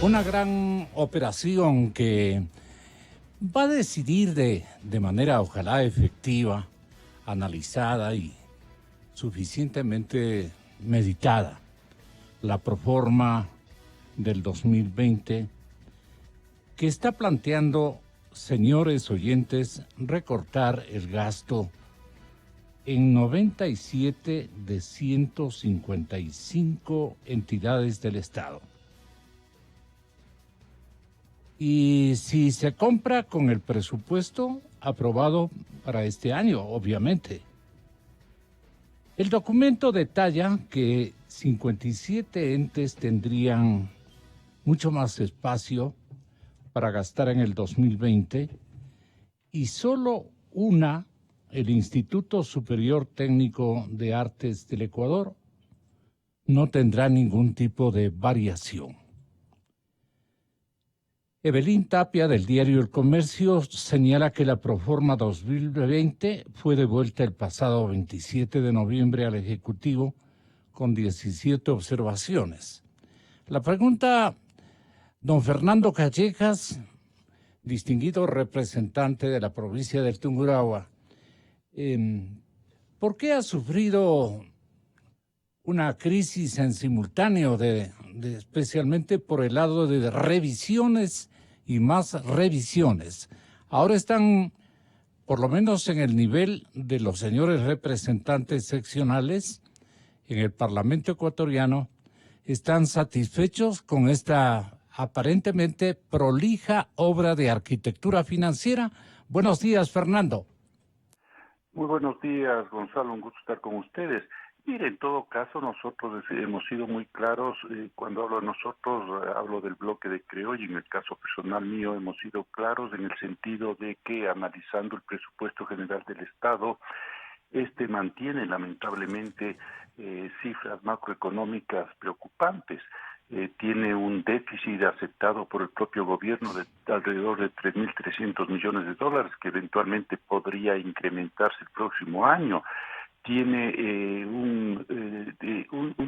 Una gran operación que va a decidir de manera, ojalá, efectiva, analizada y suficientemente meditada la proforma del 2020 que está planteando, señores oyentes, recortar el gasto en 97 de 155 entidades del Estado. Y si se compra con el presupuesto aprobado para este año, obviamente. El documento detalla que 57 entes tendrían mucho más espacio para gastar en el 2020 y solo una, el Instituto Superior Técnico de Artes del Ecuador, no tendrá ningún tipo de variación. Evelyn Tapia, del diario El Comercio, señala que la proforma 2020 fue devuelta el pasado 27 de noviembre al Ejecutivo con 17 observaciones. La pregunta, don Fernando Callejas, distinguido representante de la provincia del Tungurahua, ¿por qué ha sufrido una crisis en simultáneo, especialmente por el lado de revisiones y más revisiones? Ahora están, por lo menos en el nivel de los señores representantes seccionales en el Parlamento ecuatoriano, están satisfechos con esta aparentemente prolija obra de arquitectura financiera. Buenos días, Fernando. Muy buenos días, Gonzalo, un gusto estar con ustedes. Mire, en todo caso, nosotros hemos sido muy claros, cuando hablo de nosotros, hablo del bloque de Creo, y en el caso personal mío hemos sido claros en el sentido de que, analizando el presupuesto general del Estado, este mantiene lamentablemente cifras macroeconómicas preocupantes. Tiene un déficit aceptado por el propio gobierno de alrededor de 3.300 millones de dólares, que eventualmente podría incrementarse el próximo año. Tiene un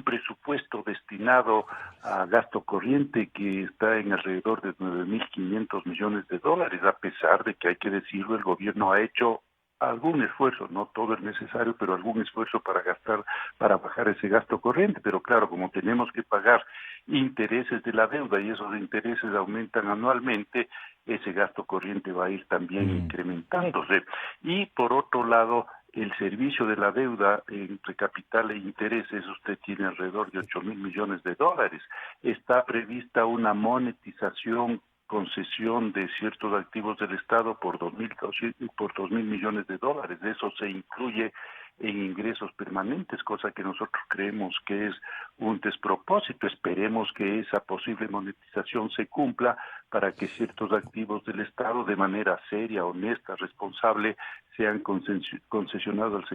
presupuesto destinado a gasto corriente que está en alrededor de 9.500 millones de dólares, a pesar de que, hay que decirlo, el gobierno ha hecho algún esfuerzo, no todo es necesario, pero algún esfuerzo para bajar ese gasto corriente. Pero claro, como tenemos que pagar intereses de la deuda y esos intereses aumentan anualmente, ese gasto corriente va a ir también incrementándose. Y por otro lado, el servicio de la deuda entre capital e intereses, usted tiene alrededor de 8.000 millones de dólares. Está prevista una monetización, concesión de ciertos activos del Estado por 2.000 millones de dólares. De eso se incluye en ingresos permanentes, cosa que nosotros creemos que es un despropósito. Esperemos que esa posible monetización se cumpla para que ciertos activos del Estado, de manera seria, honesta, responsable, sean concesionados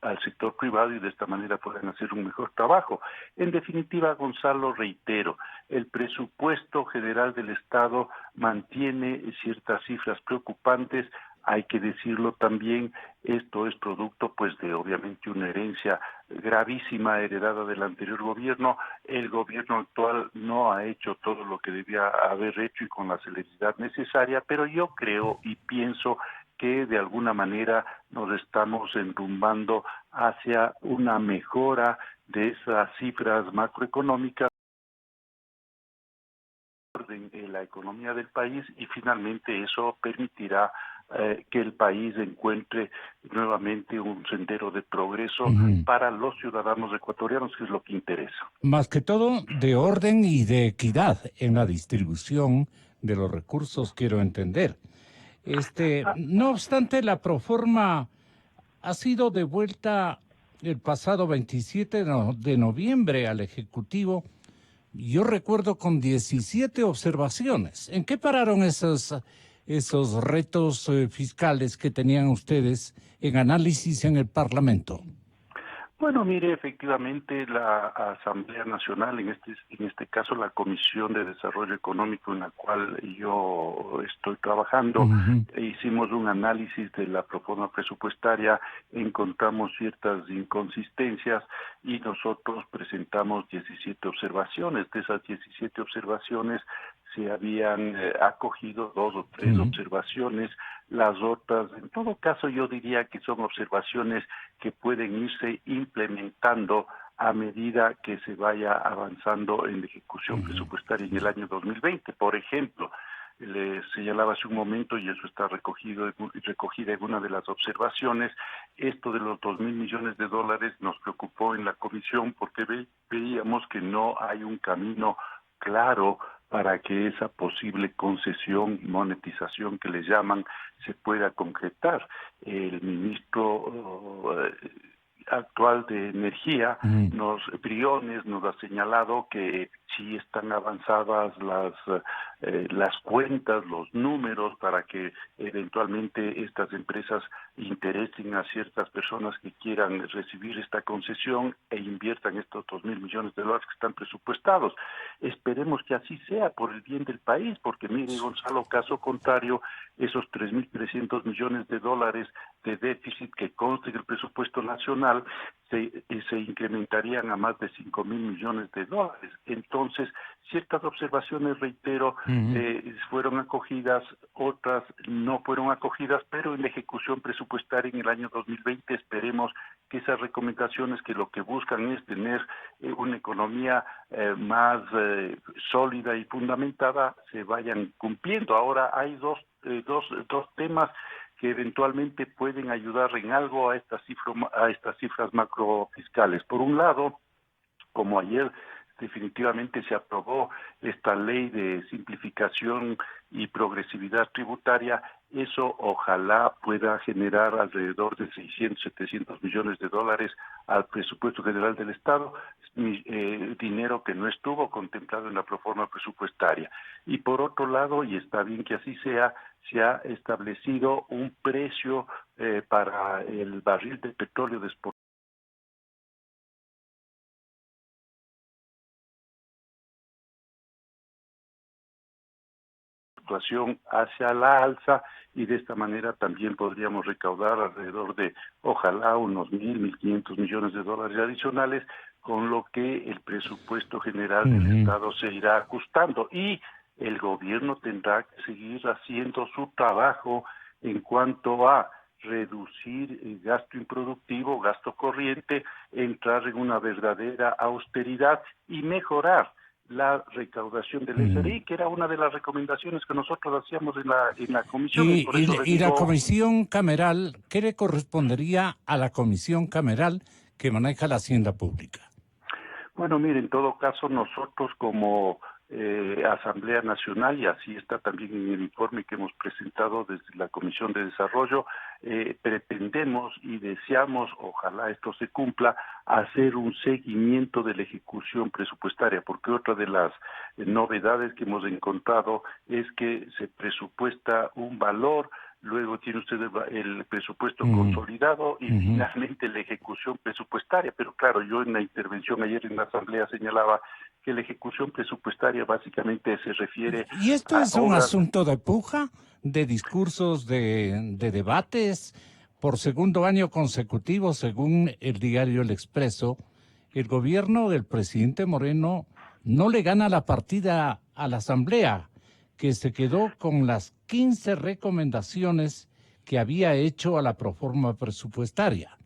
al sector privado y de esta manera puedan hacer un mejor trabajo. En definitiva, Gonzalo, reitero, el presupuesto general del Estado mantiene ciertas cifras preocupantes. Hay que decirlo también, esto es producto pues de obviamente una herencia gravísima heredada del anterior gobierno. El gobierno actual no ha hecho todo lo que debía haber hecho y con la celeridad necesaria, pero yo creo y pienso que de alguna manera nos estamos enrumbando hacia una mejora de esas cifras macroeconómicas en la economía del país, y finalmente eso permitirá que el país encuentre nuevamente un sendero de progreso para los ciudadanos ecuatorianos, que es lo que interesa. Más que todo de orden y de equidad en la distribución de los recursos, quiero entender. No obstante, la proforma ha sido devuelta el pasado 27 de noviembre al Ejecutivo. Yo recuerdo con 17 observaciones. ¿En qué pararon esos retos fiscales que tenían ustedes en análisis en el Parlamento? Bueno, mire, efectivamente la Asamblea Nacional, en este caso la Comisión de Desarrollo Económico en la cual yo estoy trabajando, Ujú, hicimos un análisis de la proforma presupuestaria, encontramos ciertas inconsistencias y nosotros presentamos 17 observaciones. De esas 17 observaciones se habían acogido 2 o 3 ujú, observaciones, las otras, en todo caso yo diría que son observaciones que pueden irse implementando a medida que se vaya avanzando en la ejecución ujú. presupuestaria en el año 2020. Por ejemplo, le señalaba hace un momento, y eso está recogida en una de las observaciones, esto de los 2.000 millones de dólares nos preocupó en la comisión porque veíamos que no hay un camino claro para que esa posible concesión y monetización que le llaman se pueda concretar. El ministro actual de Energía, Mm, Briones, nos ha señalado que sí están avanzadas las cuentas, los números para que eventualmente estas empresas interesen a ciertas personas que quieran recibir esta concesión e inviertan estos 2.000 millones de dólares que están presupuestados. Esperemos que así sea por el bien del país, porque mire, Gonzalo, caso contrario, esos 3.300 millones de dólares de déficit que consta en el presupuesto nacional se incrementarían a más de 5.000 millones de dólares. Entonces, ciertas observaciones, reitero, ujú. fueron acogidas, otras no fueron acogidas, pero en la ejecución presupuestaria en el año 2020 esperemos que esas recomendaciones que lo que buscan es tener una economía más sólida y fundamentada se vayan cumpliendo. Ahora hay dos temas que eventualmente pueden ayudar en algo a estas cifras macrofiscales. Por un lado, como ayer definitivamente se aprobó esta ley de simplificación y progresividad tributaria, eso ojalá pueda generar alrededor de 600, 700 millones de dólares al presupuesto general del Estado, dinero que no estuvo contemplado en la proforma presupuestaria. Y por otro lado, y está bien que así sea, se ha establecido un precio para el barril de petróleo de situación hacia la alza y de esta manera también podríamos recaudar alrededor de, ojalá, unos 1.500 millones de dólares adicionales, con lo que el presupuesto general del Ujú. Estado se irá ajustando y el gobierno tendrá que seguir haciendo su trabajo en cuanto a reducir el gasto improductivo, gasto corriente, entrar en una verdadera austeridad y mejorar la recaudación del Ujú. SRI, que era una de las recomendaciones que nosotros hacíamos en la comisión, y Y, por eso le y la digo, comisión cameral, ¿qué le correspondería a la comisión cameral que maneja la hacienda pública? bueno, mire, en todo caso nosotros como Asamblea Nacional, y así está también en el informe que hemos presentado desde la Comisión de Desarrollo, pretendemos y deseamos, ojalá esto se cumpla, hacer un seguimiento de la ejecución presupuestaria, porque otra de las novedades que hemos encontrado es que se presupuesta un valor, luego tiene usted el presupuesto Ujú, consolidado y ujú. finalmente la ejecución presupuestaria. Pero claro, yo en la intervención ayer en la Asamblea señalaba que la ejecución presupuestaria básicamente se refiere Y esto a es un obras. asunto de puja, de discursos, de debates. Por segundo año consecutivo, según el diario El Expreso, el gobierno del presidente Moreno no le gana la partida a la Asamblea, que se quedó con las 15 recomendaciones que había hecho a la proforma presupuestaria.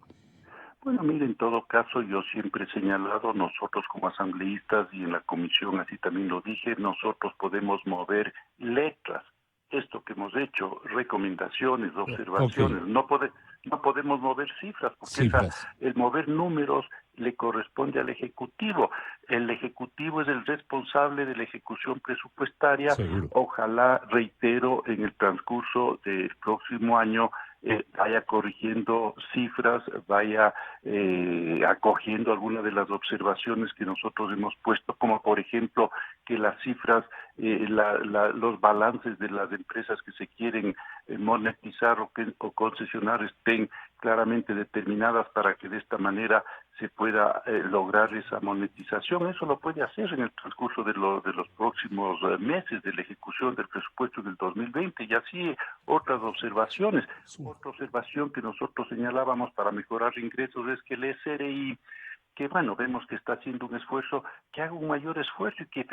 Bueno, mire, en todo caso, yo siempre he señalado, nosotros como asambleístas y en la comisión así también lo dije, nosotros podemos mover letras. Esto que hemos hecho, recomendaciones, Ok, observaciones, no podemos mover cifras, porque cifras. el mover números le corresponde al Ejecutivo. El Ejecutivo es el responsable de la ejecución presupuestaria. Seguro. Ojalá, reitero, en el transcurso del próximo año vaya corrigiendo cifras, vaya acogiendo algunas de las observaciones que nosotros hemos puesto, como por ejemplo que las cifras, los balances de las empresas que se quieren monetizar o concesionar estén claramente determinadas para que de esta manera se pueda lograr esa monetización. Eso lo puede hacer en el transcurso de los próximos meses de la ejecución del presupuesto del 2020. Y así otras observaciones. Otra observación que nosotros señalábamos para mejorar ingresos es que el SRI, que bueno, vemos que está haciendo un esfuerzo, que haga un mayor esfuerzo y que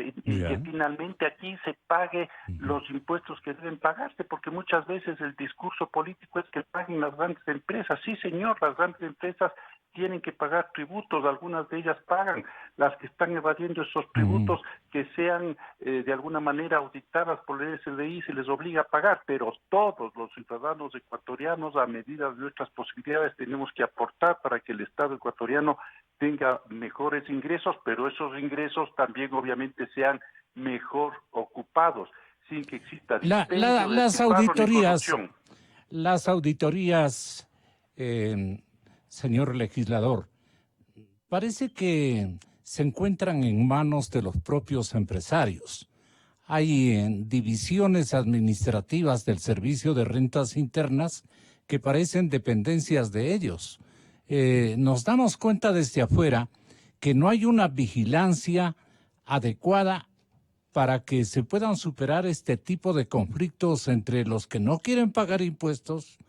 finalmente aquí se pague los impuestos que deben pagarse, porque muchas veces el discurso político es que paguen las grandes empresas. Sí, señor, las grandes empresas tienen que pagar tributos, algunas de ellas pagan, las que están evadiendo esos tributos que sean de alguna manera auditadas por el SDI se les obliga a pagar, pero todos los ciudadanos ecuatorianos, a medida de nuestras posibilidades, tenemos que aportar para que el Estado ecuatoriano tenga mejores ingresos, pero esos ingresos también obviamente sean mejor ocupados, sin que exista dispendio, las auditorías, señor legislador, parece que se encuentran en manos de los propios empresarios. Hay divisiones administrativas del Servicio de Rentas Internas que parecen dependencias de ellos. Nos damos cuenta desde afuera que no hay una vigilancia adecuada para que se puedan superar este tipo de conflictos entre los que no quieren pagar impuestos,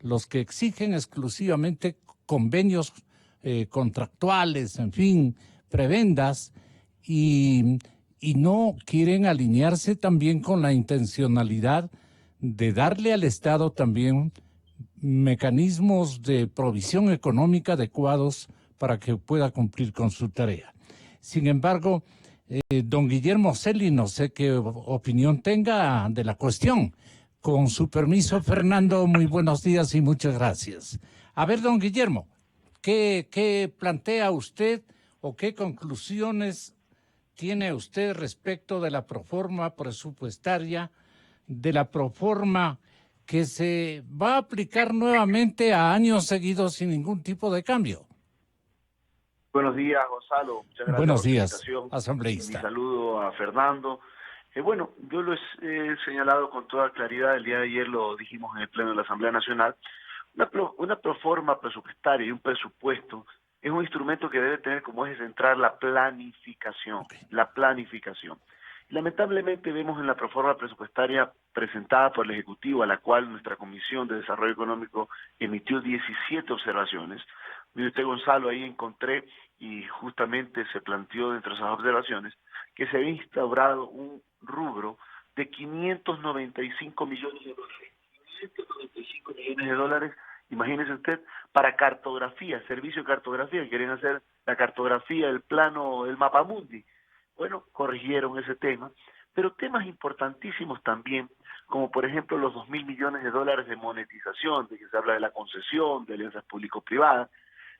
los que exigen exclusivamente convenios contractuales, en fin, prebendas, y no quieren alinearse también con la intencionalidad de darle al Estado también mecanismos de provisión económica adecuados para que pueda cumplir con su tarea. Sin embargo, don Guillermo Celi, no sé qué opinión tenga de la cuestión. Con su permiso, Fernando, muy buenos días y muchas gracias. A ver, don Guillermo, ¿qué plantea usted o qué conclusiones tiene usted respecto de la proforma presupuestaria, de la proforma que se va a aplicar nuevamente a años seguidos sin ningún tipo de cambio? Buenos días, Gonzalo. Muchas gracias Buenos por la días, invitación. asambleísta. Mi saludo a Fernando. Bueno, yo lo he señalado con toda claridad, el día de ayer lo dijimos en el Pleno de la Asamblea Nacional, una proforma presupuestaria y un presupuesto es un instrumento que debe tener como eje central la planificación, la planificación. Lamentablemente vemos en la proforma presupuestaria presentada por el Ejecutivo, a la cual nuestra Comisión de Desarrollo Económico emitió 17 observaciones. Mire usted, Gonzalo, ahí encontré, y justamente se planteó dentro de esas observaciones, que se había instaurado un rubro de 595 millones de dólares. 595 millones de dólares, imagínese usted, para cartografía, servicio de cartografía, quieren hacer la cartografía, el plano, el mapamundi. Bueno, corrigieron ese tema, pero temas importantísimos también, como por ejemplo los 2.000 millones de dólares de monetización, de que se habla de la concesión, de alianzas público-privadas,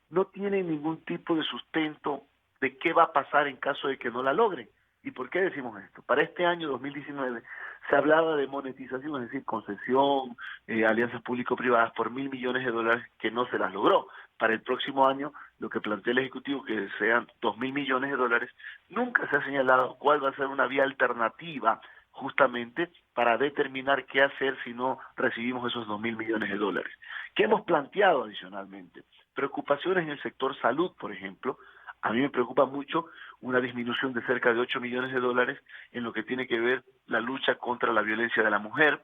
no tienen ningún tipo de sustento de qué va a pasar en caso de que no la logren. ¿Y por qué decimos esto? Para este año 2019 se hablaba de monetización, es decir, concesión, alianzas público-privadas por 1.000 millones de dólares que no se las logró. Para el próximo año, lo que plantea el Ejecutivo, que sean 2.000 millones de dólares, nunca se ha señalado cuál va a ser una vía alternativa justamente para determinar qué hacer si no recibimos esos 2.000 millones de dólares. ¿Qué hemos planteado adicionalmente? Preocupaciones en el sector salud, por ejemplo. A mí me preocupa mucho una disminución de cerca de 8 millones de dólares en lo que tiene que ver la lucha contra la violencia de la mujer,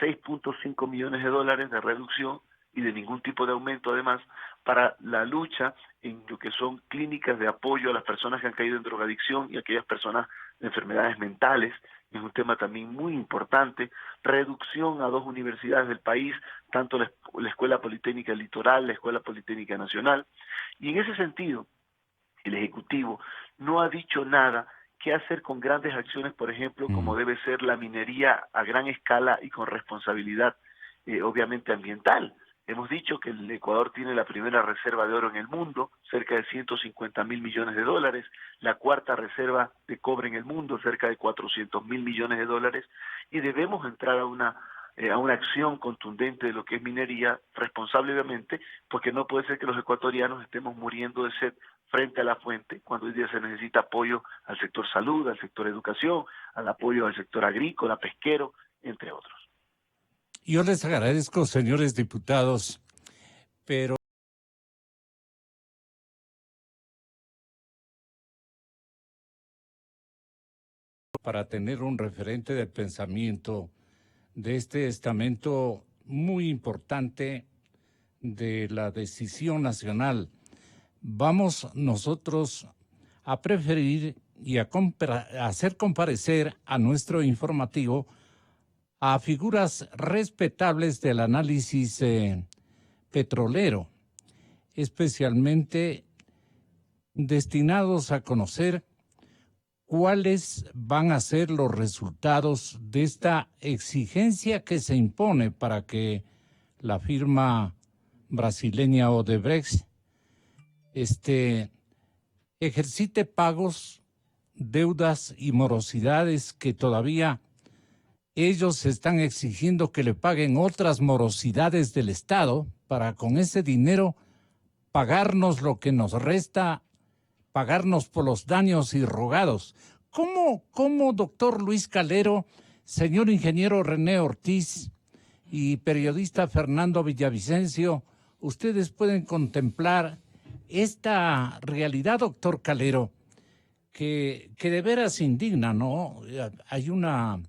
6.5 millones de dólares de reducción y de ningún tipo de aumento además para la lucha en lo que son clínicas de apoyo a las personas que han caído en drogadicción y aquellas personas de enfermedades mentales. Es un tema también muy importante. Reducción a 2 universidades del país, tanto la Escuela Politécnica Litoral, la Escuela Politécnica Nacional. Y en ese sentido, el Ejecutivo no ha dicho nada qué hacer con grandes acciones, por ejemplo, como debe ser la minería a gran escala y con responsabilidad, obviamente, ambiental. Hemos dicho que el Ecuador tiene la primera reserva de oro en el mundo, cerca de 150.000 millones de dólares, la cuarta reserva de cobre en el mundo, cerca de 400.000 millones de dólares, y debemos entrar a una acción contundente de lo que es minería, responsable obviamente, porque no puede ser que los ecuatorianos estemos muriendo de sed frente a la fuente, cuando hoy día se necesita apoyo al sector salud, al sector educación, al apoyo al sector agrícola, pesquero, entre otros. Yo les agradezco, señores diputados, pero para tener un referente de pensamiento de este estamento muy importante de la decisión nacional, vamos nosotros a preferir y a hacer comparecer a nuestro informativo a figuras respetables del análisis petrolero, especialmente destinados a conocer cuáles van a ser los resultados de esta exigencia que se impone para que la firma brasileña Odebrecht ejercite pagos, deudas y morosidades que todavía ellos están exigiendo que le paguen otras morosidades del Estado para con ese dinero pagarnos lo que nos resta, pagarnos por los daños irrogados. ¿Cómo, doctor Luis Calero, señor ingeniero René Ortiz y periodista Fernando Villavicencio, ustedes pueden contemplar esta realidad, doctor Calero, que de veras indigna, ¿no? Hay una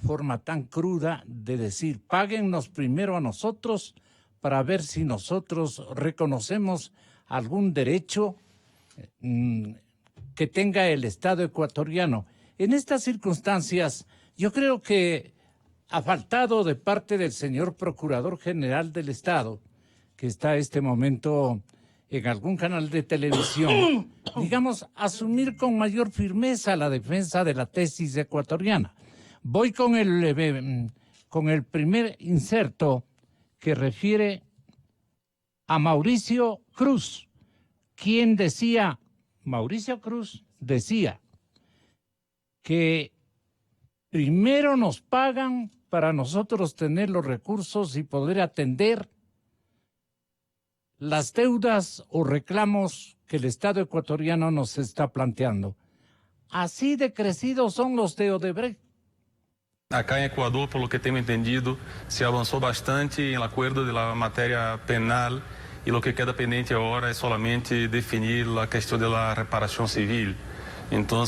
forma tan cruda de decir, páguennos primero a nosotros para ver si nosotros reconocemos algún derecho que tenga el Estado ecuatoriano. En estas circunstancias, yo creo que ha faltado de parte del señor Procurador General del Estado, que está en este momento en algún canal de televisión, digamos, asumir con mayor firmeza la defensa de la tesis ecuatoriana. Voy con el primer inserto que refiere a Mauricio Cruz, quien decía, Mauricio Cruz decía que primero nos pagan para nosotros tener los recursos y poder atender las deudas o reclamos que el Estado ecuatoriano nos está planteando. Así de crecidos son los de Odebrecht. Acá em Equador, pelo que tenho entendido, se avançou bastante em acordo da matéria penal e o que queda pendente agora é solamente definir a questão da reparação civil. Então,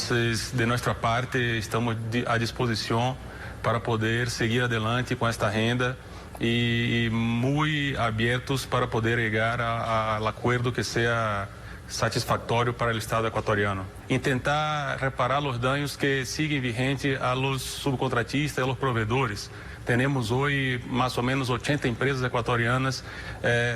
de nossa parte, estamos à disposição para poder seguir adelante com esta renda e muito abertos para poder chegar ao acordo que seja satisfatório para o Estado equatoriano. Em tentar reparar os danos que siguen vigentes a los subcontratistas e a los proveedores. Temos hoje mais ou menos 80 empresas equatorianas,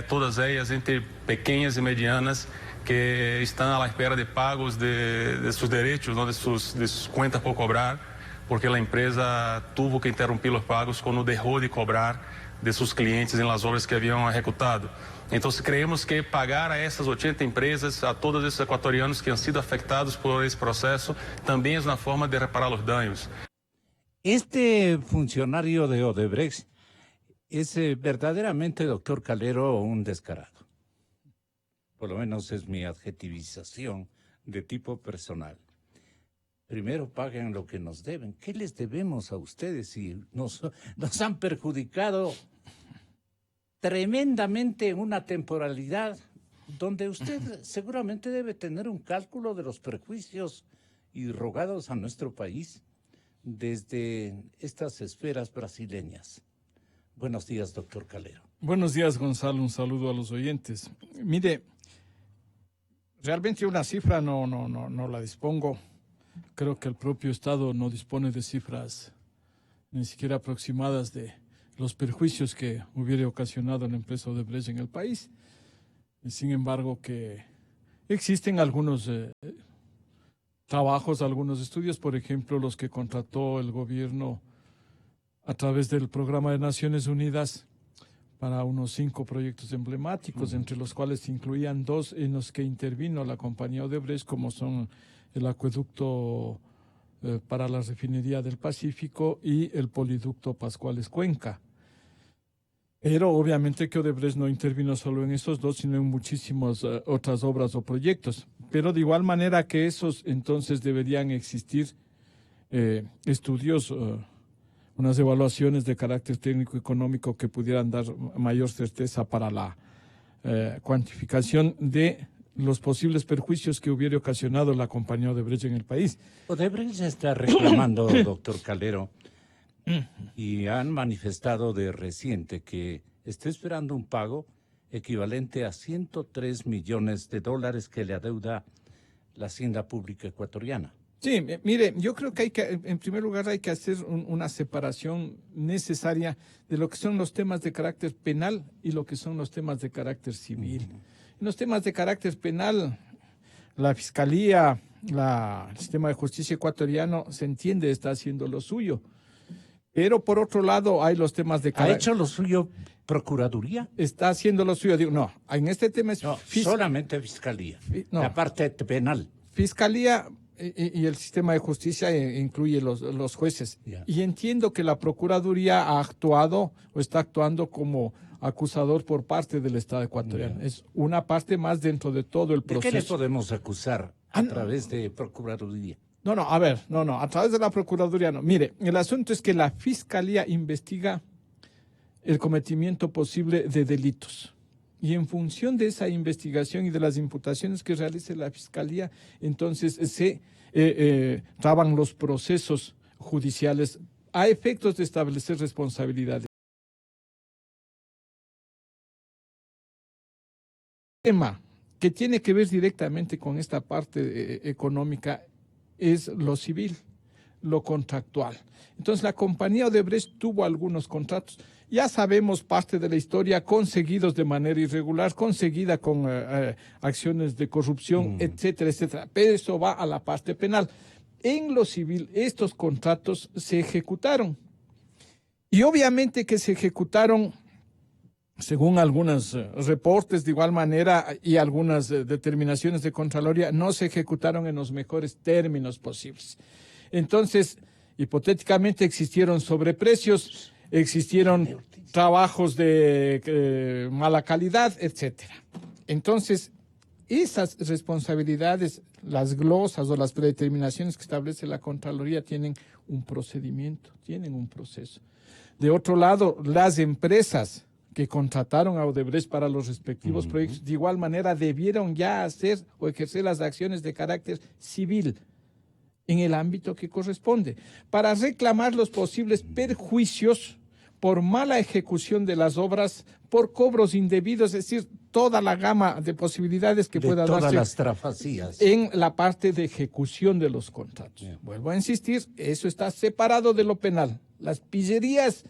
todas elas entre pequenas e medianas, que estão à espera de pagos de seus direitos, de suas contas por cobrar, porque a empresa teve que interromper os pagos quando deixou de cobrar de seus clientes em las obras que haviam executado. Então, creemos que pagar a essas 80 empresas, a todos esses equatorianos que han sido afectados por esse processo, também é uma forma de reparar os danos. Este funcionario de Odebrecht es verdaderamente, doctor Calero, un descarado. Por lo menos es mi adjetivización de tipo personal. Primero paguen lo que nos deben. ¿Qué les debemos a ustedes si nos han perjudicado tremendamente en una temporalidad donde usted seguramente debe tener un cálculo de los perjuicios irrogados a nuestro país desde estas esferas brasileñas? Buenos días, doctor Calero. Buenos días, Gonzalo. Un saludo a los oyentes. Mire, realmente una cifra no la dispongo. Creo que el propio Estado no dispone de cifras ni siquiera aproximadas de los perjuicios que hubiera ocasionado la empresa Odebrecht en el país. Sin embargo, que existen algunos trabajos, algunos estudios, por ejemplo, los que contrató el gobierno a través del Programa de Naciones Unidas para unos 5 proyectos emblemáticos, entre los cuales se incluían 2 en los que intervino la compañía Odebrecht, como son el acueducto para la refinería del Pacífico y el poliducto Pascuales Cuenca. Pero obviamente que Odebrecht no intervino solo en esos 2, sino en muchísimas otras obras o proyectos. Pero de igual manera que esos entonces deberían existir estudios unas evaluaciones de carácter técnico-económico que pudieran dar mayor certeza para la cuantificación de los posibles perjuicios que hubiera ocasionado la compañía Odebrecht en el país. Odebrecht está reclamando, doctor Calero, y han manifestado de reciente que está esperando un pago equivalente a $103 millones que le adeuda la Hacienda Pública ecuatoriana. Sí, mire, yo creo que en primer lugar, hay que hacer una separación necesaria de lo que son los temas de carácter penal y lo que son los temas de carácter civil. En los temas de carácter penal, la Fiscalía, el sistema de justicia ecuatoriano, se entiende, está haciendo lo suyo. Pero por otro lado, hay los temas de carácter... ¿Ha hecho lo suyo Procuraduría? Está haciendo lo suyo. Digo, no, en este tema es... No, solamente Fiscalía, no. La parte penal. Fiscalía y el sistema de justicia incluye los jueces. Yeah. Y entiendo que la Procuraduría ha actuado o está actuando como acusador por parte del Estado ecuatoriano. Es una parte más dentro de todo el proceso. ¿De qué le podemos acusar a través de Procuraduría? No, a través de la Procuraduría no. Mire, el asunto es que la Fiscalía investiga el cometimiento posible de delitos. Y en función de esa investigación y de las imputaciones que realice la Fiscalía, entonces se traban los procesos judiciales a efectos de establecer responsabilidades. El tema que tiene que ver directamente con esta parte económica es lo civil, lo contractual. Entonces, la compañía Odebrecht tuvo algunos contratos. Ya sabemos parte de la historia, conseguidos de manera irregular, conseguida con acciones de corrupción, etcétera, etcétera. Pero eso va a la parte penal. En lo civil, estos contratos se ejecutaron. Y obviamente que se ejecutaron, según algunos reportes de igual manera y algunas determinaciones de Contraloría, no se ejecutaron en los mejores términos posibles. Entonces, hipotéticamente existieron sobreprecios, existieron trabajos de mala calidad, etcétera. Entonces, esas responsabilidades, las glosas o las predeterminaciones que establece la Contraloría tienen un procedimiento, tienen un proceso. De otro lado, las empresas que contrataron a Odebrecht para los respectivos proyectos, de igual manera debieron ya hacer o ejercer las acciones de carácter civil en el ámbito que corresponde, para reclamar los posibles perjuicios por mala ejecución de las obras, por cobros indebidos, es decir, toda la gama de posibilidades que pueda darse todas las trafacías en la parte de ejecución de los contratos. Bien. Vuelvo a insistir, eso está separado de lo penal. Las pillerías,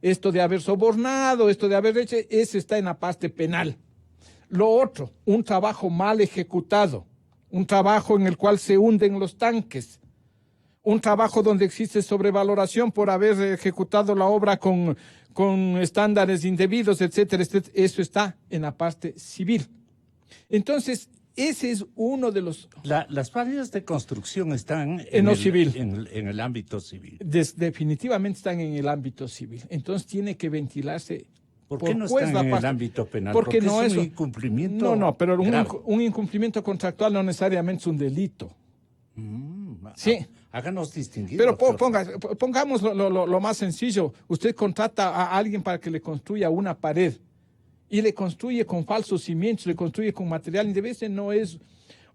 esto de haber sobornado, esto de haber hecho, eso está en la parte penal. Lo otro, un trabajo mal ejecutado, un trabajo en el cual se hunden los tanques, un trabajo donde existe sobrevaloración por haber ejecutado la obra con estándares indebidos, etcétera, etcétera. Eso está en la parte civil. Entonces, ese es uno de los... Las fallas de construcción están en lo civil. En el ámbito civil. Definitivamente están en el ámbito civil. Entonces, tiene que ventilarse. ¿Por qué no están en el ámbito penal? Porque no es un incumplimiento. No, pero grave. un incumplimiento contractual no necesariamente es un delito. Sí. Háganos distinguir. Pero pongamos lo más sencillo. Usted contrata a alguien para que le construya una pared y le construye con falsos cimientos, le construye con material indebido. No es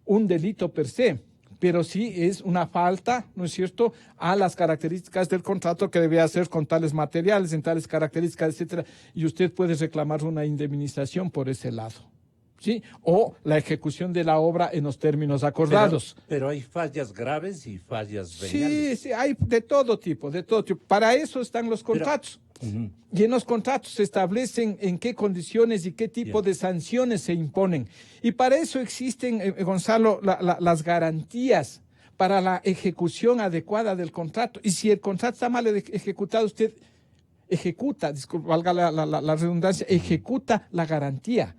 un delito per se, pero sí es una falta, ¿no es cierto?, a las características del contrato que debe hacer con tales materiales, en tales características, etcétera. Y usted puede reclamar una indemnización por ese lado, ¿sí? O la ejecución de la obra en los términos acordados. Pero hay fallas graves y fallas veniales. Sí, hay de todo tipo, de todo tipo. Para eso están los contratos. Y en los contratos se establecen en qué condiciones y qué tipo de sanciones se imponen. Y para eso existen, Gonzalo, las garantías para la ejecución adecuada del contrato. Y si el contrato está mal ejecutado, usted ejecuta, disculpa, valga la redundancia, ejecuta la garantía.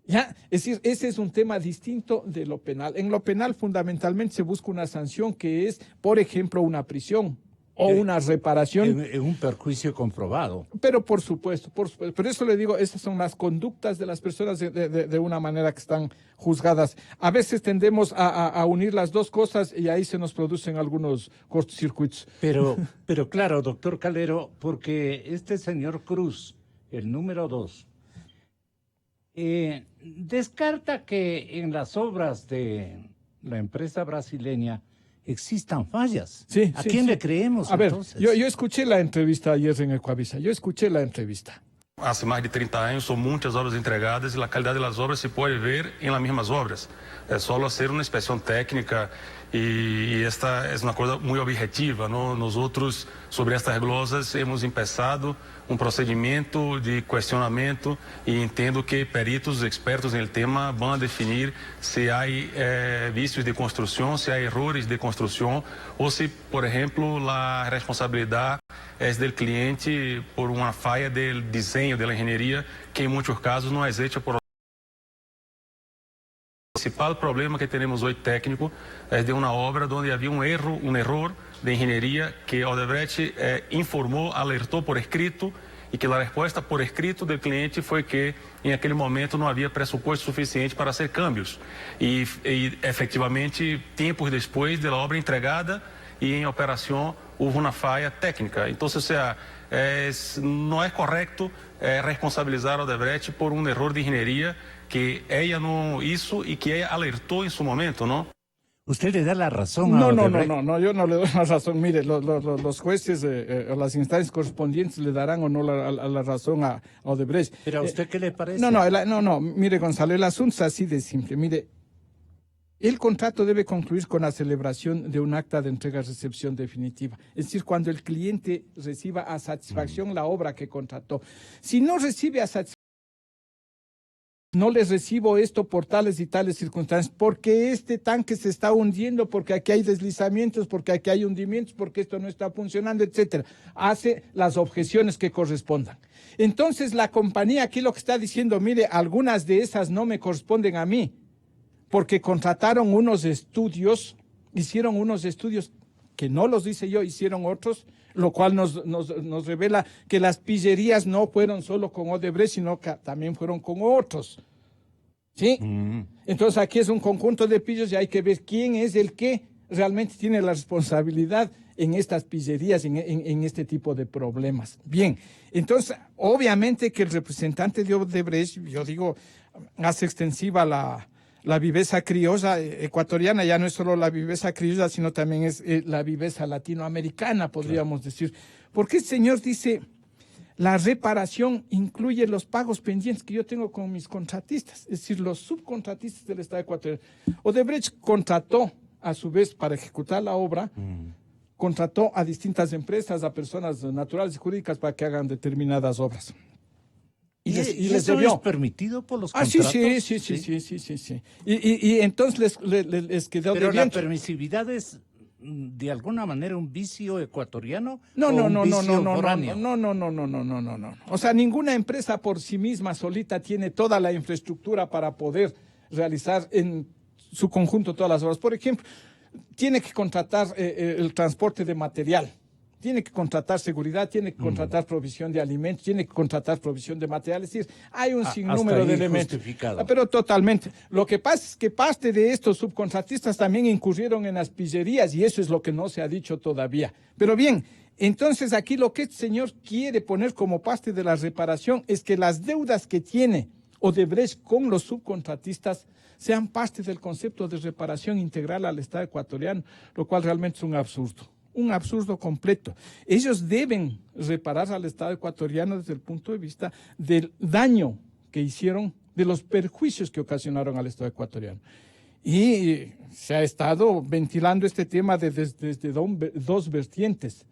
¿Ya? Es decir, ese es un tema distinto de lo penal. En lo penal, fundamentalmente, se busca una sanción que es, por ejemplo, una prisión. o una reparación. En un perjuicio comprobado. Pero por supuesto, por eso le digo, esas son las conductas de las personas de una manera que están juzgadas. A veces tendemos a unir las dos cosas y ahí se nos producen algunos cortocircuitos. Pero claro, doctor Calero, porque este señor Cruz, el número 2, descarta que en las obras de la empresa brasileña existan fallas. Sí, ¿A sí, quién sí. le creemos A ver, entonces? yo escuché la entrevista ayer en Ecoavisa, Hace mais de 30 anos são muitas obras entregadas e a qualidade das obras se pode ver em las mesmas obras. É só ser uma inspeção técnica e esta é uma coisa muito objetiva, não? Nós outros, sobre estas glosas, hemos começado um procedimento de questionamento e entendo que peritos expertos no tema vão definir se há vícios de construção, se há erros de construção ou se, por exemplo, a responsabilidade é do cliente por uma falha do desenho da engenharia que em muitos casos não é hecha por. O principal problema que temos hoje técnico é de uma obra onde havia um erro de engenharia que Odebrecht informou, alertou por escrito e que a resposta por escrito do cliente foi que em aquele momento não havia pressuposto suficiente para fazer câmbios e efetivamente tempos depois da obra entregada e em operação houve uma falha técnica. Então, não é correto responsabilizar Odebrecht por um erro de engenharia que ella no hizo y que ella alertó en su momento, ¿no? ¿Usted le da la razón a No, Odebrecht? no, yo no le doy la razón. Mire, los jueces o las instancias correspondientes le darán o no la razón a Odebrecht. ¿Pero a usted qué le parece? No, mire, Gonzalo, el asunto es así de simple. Mire, el contrato debe concluir con la celebración de un acta de entrega-recepción definitiva. Es decir, cuando el cliente reciba a satisfacción la obra que contrató. Si no recibe a satisfacción, no les recibo esto por tales y tales circunstancias, porque este tanque se está hundiendo, porque aquí hay deslizamientos, porque aquí hay hundimientos, porque esto no está funcionando, etcétera. Hace las objeciones que correspondan. Entonces, la compañía aquí lo que está diciendo, mire, algunas de esas no me corresponden a mí, porque contrataron unos estudios, hicieron unos estudios que no los hice yo, hicieron otros, lo cual nos revela que las pillerías no fueron solo con Odebrecht, sino que también fueron con otros. ¿Sí? Entonces aquí es un conjunto de pillos y hay que ver quién es el que realmente tiene la responsabilidad en estas pillerías, en este tipo de problemas. Bien, entonces obviamente que el representante de Odebrecht, yo digo, hace extensiva la viveza criolla ecuatoriana, ya no es solo la viveza criolla, sino también es la viveza latinoamericana, podríamos decir. Porque el señor dice, la reparación incluye los pagos pendientes que yo tengo con mis contratistas, es decir, los subcontratistas del Estado ecuatoriano. Odebrecht contrató, a su vez, para ejecutar la obra, contrató a distintas empresas, a personas naturales y jurídicas para que hagan determinadas obras. ¿Y les eso debió. es permitido por los contratos? Sí. Y entonces les quedó Pero debiendo. la permisividad es de alguna manera un vicio ecuatoriano. No. Foráneo. No. O sea, ninguna empresa por sí misma solita tiene toda la infraestructura para poder realizar en su conjunto todas las obras. Por ejemplo, tiene que contratar el transporte de material. Tiene que contratar seguridad, tiene que contratar provisión de alimentos, tiene que contratar provisión de material. Es decir, hay un sinnúmero de elementos. Pero totalmente. Lo que pasa es que parte de estos subcontratistas también incurrieron en las pillerías y eso es lo que no se ha dicho todavía. Pero bien, entonces aquí lo que este señor quiere poner como parte de la reparación es que las deudas que tiene Odebrecht con los subcontratistas sean parte del concepto de reparación integral al Estado ecuatoriano, lo cual realmente es un absurdo. Un absurdo completo. Ellos deben reparar al Estado ecuatoriano desde el punto de vista del daño que hicieron, de los perjuicios que ocasionaron al Estado ecuatoriano. Y se ha estado ventilando este tema desde dos vertientes.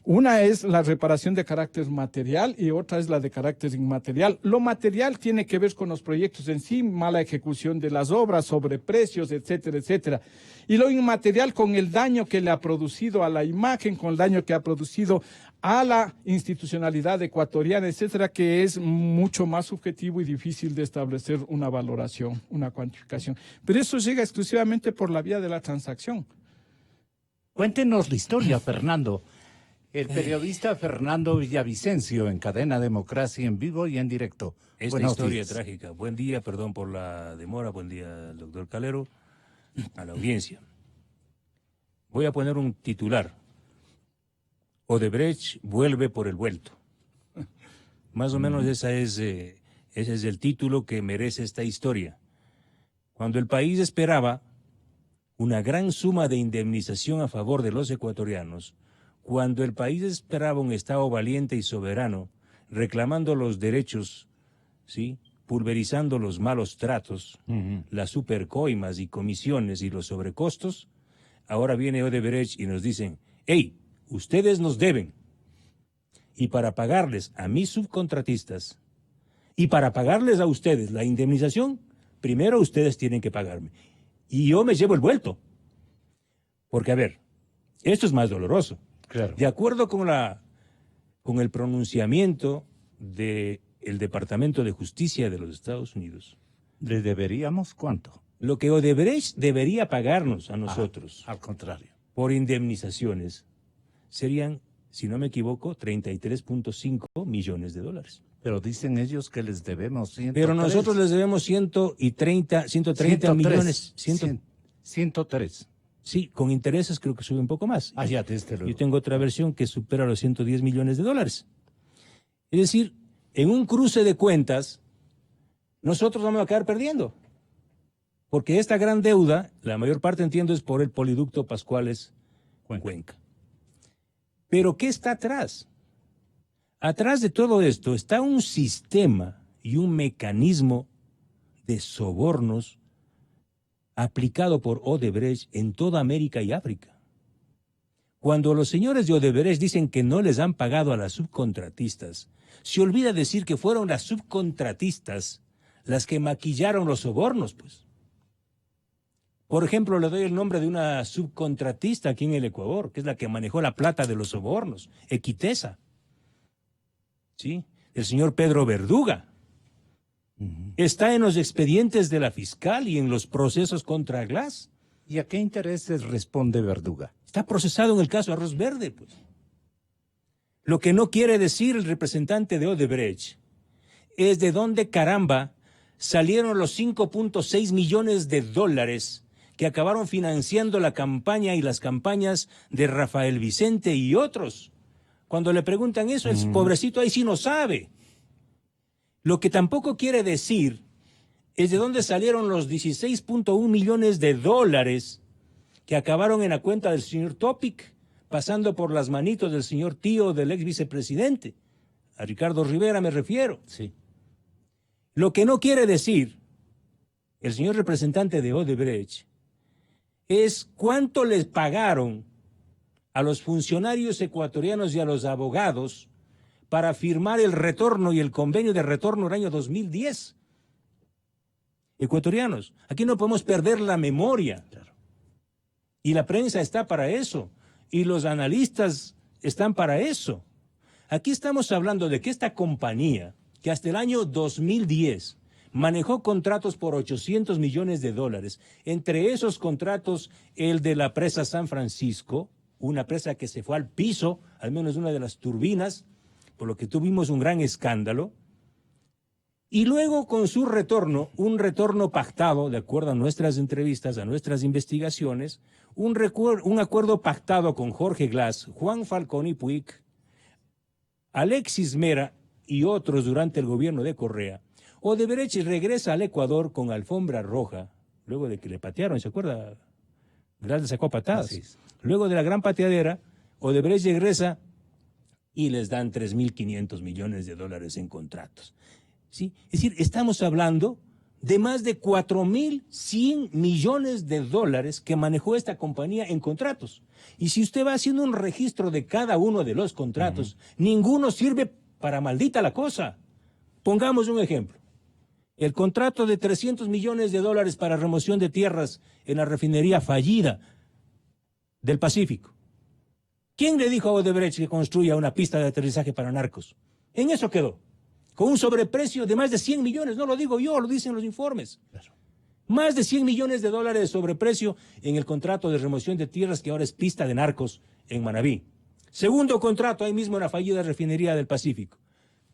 Una es la reparación de carácter material y otra es la de carácter inmaterial. Lo material tiene que ver con los proyectos en sí, mala ejecución de las obras, sobreprecios, etcétera, etcétera. Y lo inmaterial con el daño que le ha producido a la imagen, con el daño que ha producido a la institucionalidad ecuatoriana, etcétera, que es mucho más subjetivo y difícil de establecer una valoración, una cuantificación. Pero eso llega exclusivamente por la vía de la transacción. Cuéntenos la historia, Fernando. El periodista Fernando Villavicencio en Cadena Democracia en vivo y en directo. Esta Buenos historia días. trágica. Buen día, perdón por la demora, buen día al doctor Calero, a la audiencia. Voy a poner un titular. Odebrecht vuelve por el vuelto. Más o menos ese es el título que merece esta historia. Cuando el país esperaba una gran suma de indemnización a favor de los ecuatorianos, cuando el país esperaba un Estado valiente y soberano, reclamando los derechos, ¿sí?, pulverizando los malos tratos, las supercoimas y comisiones y los sobrecostos, ahora viene Odebrecht y nos dicen, hey, ustedes nos deben. Y para pagarles a mis subcontratistas y para pagarles a ustedes la indemnización, primero ustedes tienen que pagarme. Y yo me llevo el vuelto. Porque, a ver, esto es más doloroso. Claro. De acuerdo con el pronunciamiento del Departamento de Justicia de los Estados Unidos, ¿Le deberíamos cuánto? lo que Odebrecht debería pagarnos a nosotros Al contrario. por indemnizaciones serían, si no me equivoco, 33.5 millones de dólares. Pero dicen ellos que les debemos 103. Pero nosotros les debemos 130 millones. 103. Sí, con intereses creo que sube un poco más. Ah, ya, desde luego. Yo tengo otra versión que supera los 110 millones de dólares. Es decir, en un cruce de cuentas, nosotros vamos a quedar perdiendo. Porque esta gran deuda, la mayor parte entiendo, es por el poliducto Pascuales Cuenca. Pero ¿qué está atrás? Atrás de todo esto está un sistema y un mecanismo de sobornos aplicado por Odebrecht en toda América y África. Cuando los señores de Odebrecht dicen que no les han pagado a las subcontratistas, se olvida decir que fueron las subcontratistas las que maquillaron los sobornos, pues. Por ejemplo, le doy el nombre de una subcontratista aquí en el Ecuador, que es la que manejó la plata de los sobornos, Equitesa. ¿Sí? El señor Pedro Verduga. Está en los expedientes de la fiscal y en los procesos contra Glass. ¿Y a qué intereses responde Verduga? Está procesado en el caso Arroz Verde, pues. Lo que no quiere decir el representante de Odebrecht es de dónde caramba salieron los 5.6 millones de dólares que acabaron financiando la campaña y las campañas de Rafael Vicente y otros. Cuando le preguntan eso, el pobrecito ahí sí no sabe. Lo que tampoco quiere decir es de dónde salieron los 16.1 millones de dólares que acabaron en la cuenta del señor Topic, pasando por las manitos del señor tío del ex vicepresidente. A Ricardo Rivera me refiero. Sí. Lo que no quiere decir el señor representante de Odebrecht es cuánto les pagaron a los funcionarios ecuatorianos y a los abogados para firmar el retorno y el convenio de retorno del año 2010. Ecuatorianos, aquí no podemos perder la memoria. Claro. Y la prensa está para eso. Y los analistas están para eso. Aquí estamos hablando de que esta compañía, que hasta el año 2010 manejó contratos por 800 millones de dólares, entre esos contratos el de la presa San Francisco, una presa que se fue al piso, al menos una de las turbinas, por lo que tuvimos un gran escándalo, y luego con su retorno, un retorno pactado, de acuerdo a nuestras entrevistas, a nuestras investigaciones, un acuerdo pactado con Jorge Glass, Juan Falcón y Puig, Alexis Mera y otros durante el gobierno de Correa. Odebrecht regresa al Ecuador con alfombra roja, luego de que le patearon, ¿se acuerda? Glass le sacó patadas. Así es. Luego de la gran pateadera, Odebrecht regresa y les dan 3.500 millones de dólares en contratos. ¿Sí? Es decir, estamos hablando de más de 4.100 millones de dólares que manejó esta compañía en contratos. Y si usted va haciendo un registro de cada uno de los contratos, ninguno sirve para maldita la cosa. Pongamos un ejemplo. El contrato de 300 millones de dólares para remoción de tierras en la refinería fallida del Pacífico. ¿Quién le dijo a Odebrecht que construya una pista de aterrizaje para narcos? En eso quedó. Con un sobreprecio de más de 100 millones, no lo digo yo, lo dicen los informes. Claro. Más de 100 millones de dólares de sobreprecio en el contrato de remoción de tierras que ahora es pista de narcos en Manabí. Segundo contrato, ahí mismo en la fallida refinería del Pacífico.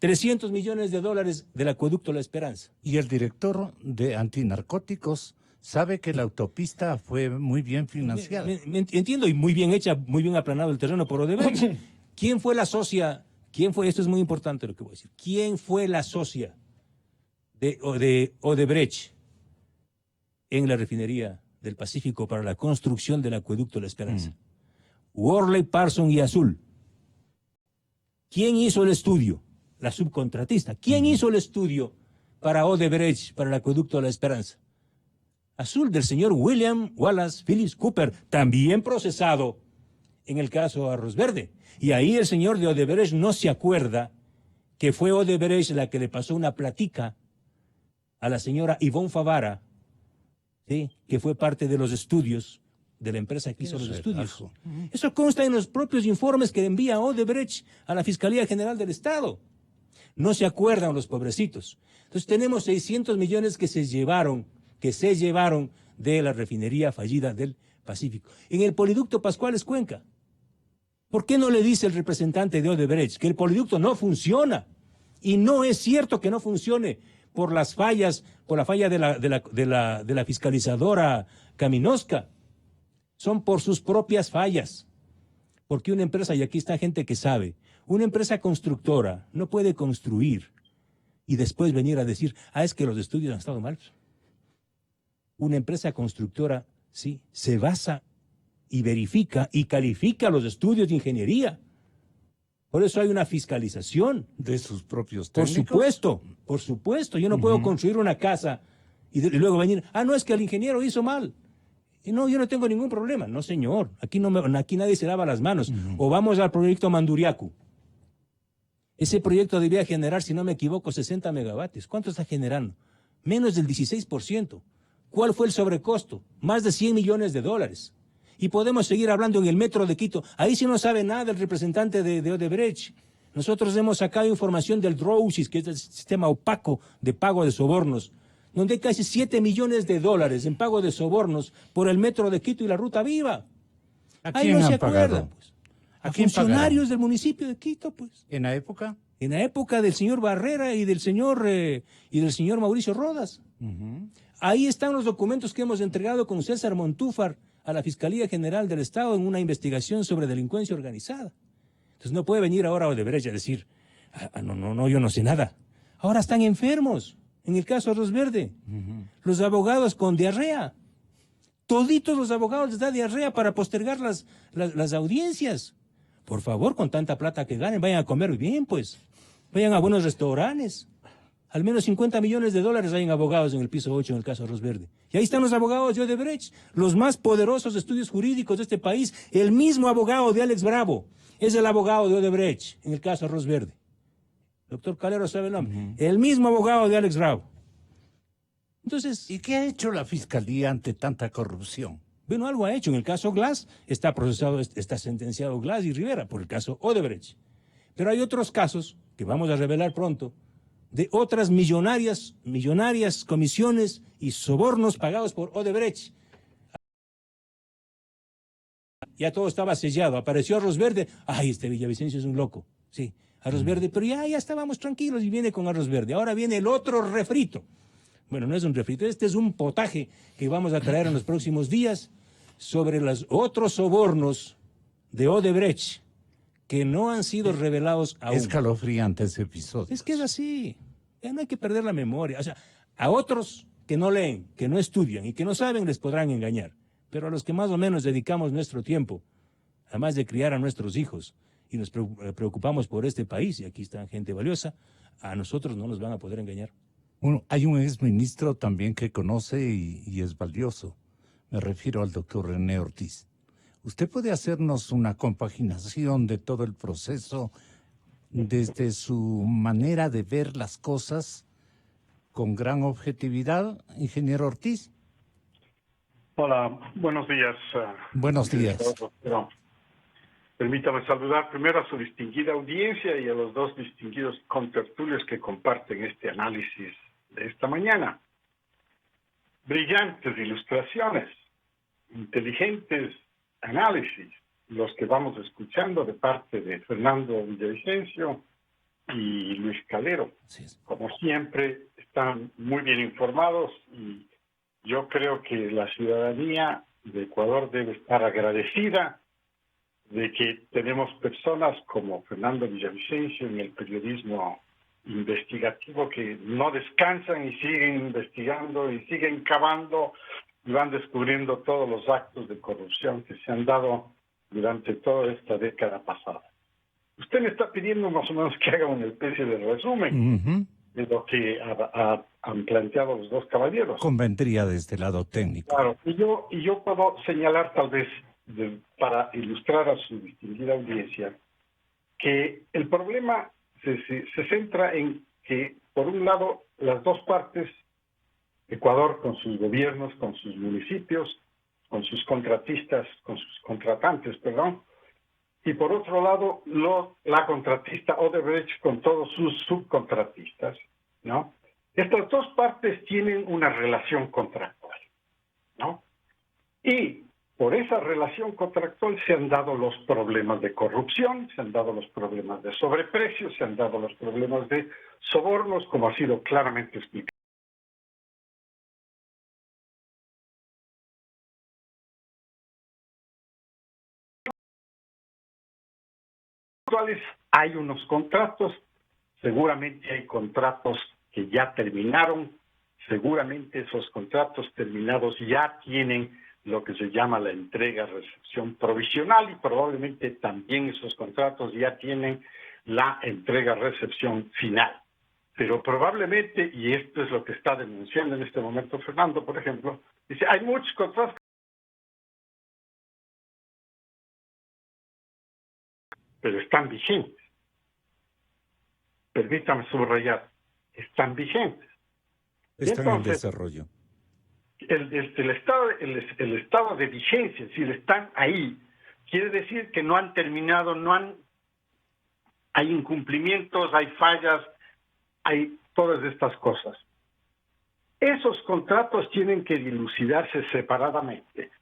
$300 millones del acueducto La Esperanza. Y el director de antinarcóticos sabe que la autopista fue muy bien financiada. Entiendo, y muy bien hecha, muy bien aplanado el terreno por Odebrecht. ¿Quién fue la socia? Esto es muy importante lo que voy a decir. ¿Quién fue la socia de Odebrecht en la refinería del Pacífico para la construcción del acueducto La Esperanza? Worley, Parson y Azul. ¿Quién hizo el estudio? La subcontratista. ¿Quién hizo el estudio para Odebrecht, para el acueducto La Esperanza? Azul, del señor William Wallace Phillips Cooper, también procesado en el caso Arroz Verde. Y ahí el señor de Odebrecht no se acuerda que fue Odebrecht la que le pasó una platica a la señora Ivonne Favara, ¿sí?, que fue parte de los estudios de la empresa que hizo los estudios. Eso consta en los propios informes que envía Odebrecht a la Fiscalía General del Estado. No se acuerdan los pobrecitos. Entonces tenemos 600 millones que se llevaron de la refinería fallida del Pacífico. En el poliducto Pascuales Cuenca, ¿por qué no le dice el representante de Odebrecht que el poliducto no funciona? Y no es cierto que no funcione por las fallas, por la falla de la fiscalizadora Kaminowska. Son por sus propias fallas. Porque una empresa, y aquí está gente que sabe, una empresa constructora no puede construir y después venir a decir, es que los estudios han estado mal. Una empresa constructora, sí, se basa y verifica y califica los estudios de ingeniería. Por eso hay una fiscalización. ¿De sus propios técnicos? Por supuesto. Yo no puedo construir una casa y luego venir, no, es que el ingeniero hizo mal. Y no, yo no tengo ningún problema. No, señor, aquí nadie se lava las manos. O vamos al proyecto Manduriacu. Ese proyecto debía generar, si no me equivoco, 60 megavatios. ¿Cuánto está generando? Menos del 16%. ¿Cuál fue el sobrecosto? Más de $100 millones. Y podemos seguir hablando en el metro de Quito. Ahí sí no sabe nada el representante de Odebrecht. Nosotros hemos sacado información del DROSIS, que es el sistema opaco de pago de sobornos, donde hay casi $7 millones en pago de sobornos por el metro de Quito y la Ruta Viva. Ahí no se acuerdan, pues. A funcionarios del municipio de Quito, pues. ¿En la época? En la época del señor Barrera y del señor Mauricio Rodas. Ahí están los documentos que hemos entregado con César Montúfar a la Fiscalía General del Estado en una investigación sobre delincuencia organizada. Entonces no puede venir ahora Odebrecht a decir, no, yo no sé nada. Ahora están enfermos. En el caso Arroz Verde, los abogados con diarrea. Toditos los abogados les da diarrea para postergar las audiencias. Por favor, con tanta plata que ganen, vayan a comer bien, pues. Vayan a buenos restaurantes. Al menos $50 millones hay en abogados en el piso 8 en el caso Arroz Verde. Y ahí están los abogados de Odebrecht, los más poderosos estudios jurídicos de este país. El mismo abogado de Alex Bravo es el abogado de Odebrecht en el caso Arroz Verde. Doctor Calero sabe el nombre. El mismo abogado de Alex Bravo. Entonces, ¿y qué ha hecho la Fiscalía ante tanta corrupción? Bueno, algo ha hecho. En el caso Glass está sentenciado Glass y Rivera por el caso Odebrecht. Pero hay otros casos que vamos a revelar pronto de otras millonarias comisiones y sobornos pagados por Odebrecht. Ya todo estaba sellado. Apareció Arroz Verde. Este Villavicencio es un loco. Sí, Arroz Verde. Pero ya estábamos tranquilos y viene con Arroz Verde. Ahora viene el otro refrito. Bueno, no es un refrito. Este es un potaje que vamos a traer en los próximos días sobre los otros sobornos de Odebrecht que no han sido revelados aún. Escalofriante ese episodio. Es que es así. Ya no hay que perder la memoria. O sea, a otros que no leen, que no estudian y que no saben les podrán engañar. Pero a los que más o menos dedicamos nuestro tiempo, además de criar a nuestros hijos y nos preocupamos por este país, y aquí está gente valiosa, a nosotros no nos van a poder engañar. Bueno, hay un exministro también que conoce y es valioso. Me refiero al doctor René Ortiz. ¿Usted puede hacernos una compaginación de todo el proceso desde su manera de ver las cosas con gran objetividad, ingeniero Ortiz? Hola, buenos días. Buenos días. Permítame saludar primero a su distinguida audiencia y a los dos distinguidos contertulios que comparten este análisis de esta mañana. Brillantes ilustraciones, inteligentes análisis, los que vamos escuchando de parte de Fernando Villavicencio y Luis Calero. Como siempre, están muy bien informados y yo creo que la ciudadanía de Ecuador debe estar agradecida de que tenemos personas como Fernando Villavicencio en el periodismo investigativo que no descansan y siguen investigando y siguen cavando y van descubriendo todos los actos de corrupción que se han dado durante toda esta década pasada. Usted me está pidiendo más o menos que haga una especie de resumen de lo que han planteado los dos caballeros. Convendría desde el lado técnico. Claro, y yo puedo señalar tal vez, para ilustrar a su distinguida audiencia, que el problema se centra en que, por un lado, las dos partes, Ecuador con sus gobiernos, con sus municipios, con sus contratistas, con sus contratantes, perdón, y por otro lado, la contratista Odebrecht con todos sus subcontratistas, ¿no? Estas dos partes tienen una relación contractual, ¿no? Y por esa relación contractual se han dado los problemas de corrupción, se han dado los problemas de sobreprecios, se han dado los problemas de sobornos, como ha sido claramente explicado. Hay unos contratos, seguramente hay contratos que ya terminaron, seguramente esos contratos terminados ya tienen lo que se llama la entrega-recepción provisional y probablemente también esos contratos ya tienen la entrega-recepción final. Pero probablemente, y esto es lo que está denunciando en este momento Fernando, por ejemplo, dice, hay muchos contratos pero están vigentes. Permítame subrayar, están vigentes. Están en desarrollo. El estado de vigencia, es decir, están ahí, quiere decir que no han terminado, hay incumplimientos, hay fallas, hay todas estas cosas. Esos contratos tienen que dilucidarse separadamente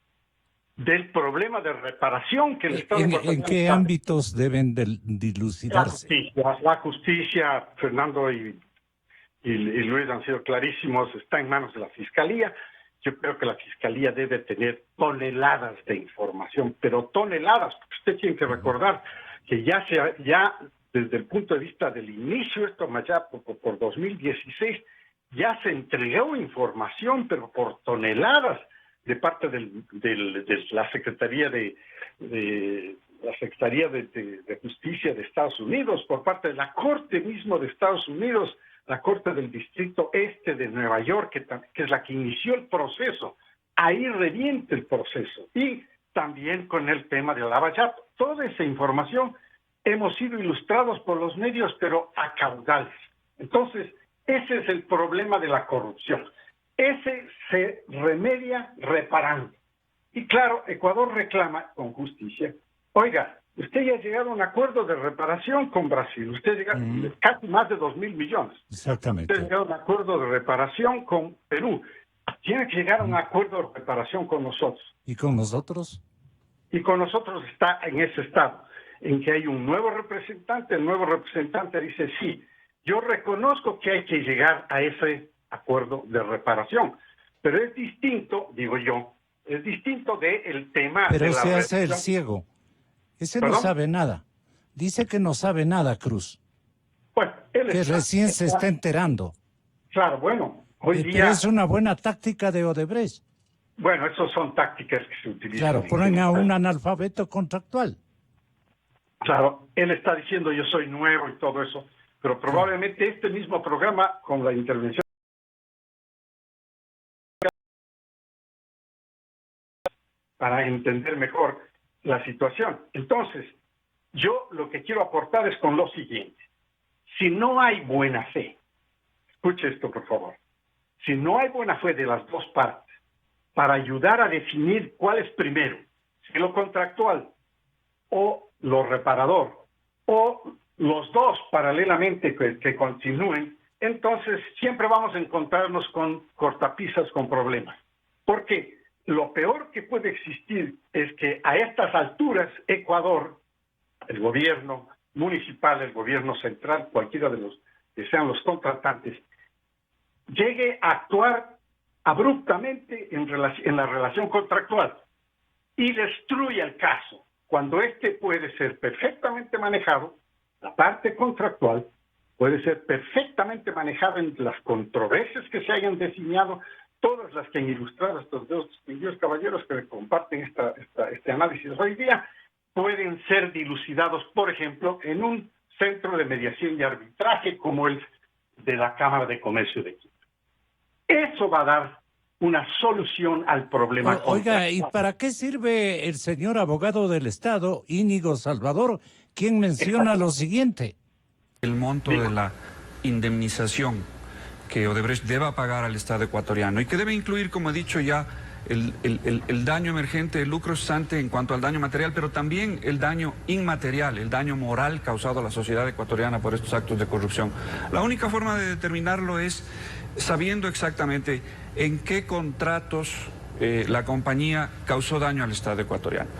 del problema de reparación que el Estado ¿En qué ámbitos deben dilucidarse? La justicia, Fernando y Luis han sido clarísimos, está en manos de la Fiscalía. Yo creo que la Fiscalía debe tener toneladas de información, pero toneladas, porque usted tiene que recordar que ya desde el punto de vista del inicio, esto allá por 2016, ya se entregó información, pero por toneladas, de parte de la Secretaría de Justicia de Estados Unidos, por parte de la Corte mismo de Estados Unidos, la Corte del Distrito Este de Nueva York, que es la que inició el proceso. Ahí reviente el proceso. Y también con el tema de Lavallato. Toda esa información hemos sido ilustrados por los medios, pero a caudales. Entonces, ese es el problema de la corrupción. Ese se remedia reparando. Y claro, Ecuador reclama con justicia, oiga, usted ya ha llegado a un acuerdo de reparación con Brasil, usted ha llegado casi más de 2.000 millones. Exactamente. Usted ha llegado a un acuerdo de reparación con Perú, tiene que llegar a un acuerdo de reparación con nosotros. ¿Y con nosotros? Y con nosotros está en ese estado, en que hay un nuevo representante, el nuevo representante dice, sí, yo reconozco que hay que llegar a ese acuerdo de reparación, pero es distinto, digo yo, es distinto del tema pero de la se hace el ciego. Ese ¿Perdón? No sabe nada. Dice que no sabe nada, Cruz. Bueno, él que recién se está enterando. Claro, bueno, hoy día... Pero es una buena táctica de Odebrecht. Bueno, esas son tácticas que se utilizan. Claro, ponen a un analfabeto contractual. Claro, él está diciendo yo soy nuevo y todo eso, pero probablemente este mismo programa, con la intervención para entender mejor la situación. Entonces, yo lo que quiero aportar es con lo siguiente. Si no hay buena fe, escuche esto por favor, si no hay buena fe de las dos partes para ayudar a definir cuál es primero, si lo contractual o lo reparador, o los dos paralelamente que continúen, entonces siempre vamos a encontrarnos con cortapisas, con problemas. ¿Por qué? lo peor que puede existir es que a estas alturas Ecuador, el gobierno municipal, el gobierno central, cualquiera de los que sean los contratantes, llegue a actuar abruptamente en la relación contractual y destruya el caso, cuando este puede ser perfectamente manejado, la parte contractual puede ser perfectamente manejada en las controversias que se hayan diseñado, todas las que han ilustrado estos dos distinguidos caballeros que comparten este análisis hoy día, pueden ser dilucidados, por ejemplo, en un centro de mediación y arbitraje como el de la Cámara de Comercio de Quito. Eso va a dar una solución al problema. Oiga, ¿y para qué sirve el señor abogado del Estado, Íñigo Salvador, quien menciona lo siguiente? El monto de la indemnización que Odebrecht deba pagar al Estado ecuatoriano y que debe incluir, como he dicho ya, el daño emergente, el lucro cesante en cuanto al daño material, pero también el daño inmaterial, el daño moral causado a la sociedad ecuatoriana por estos actos de corrupción. La única forma de determinarlo es sabiendo exactamente en qué contratos la compañía causó daño al Estado ecuatoriano.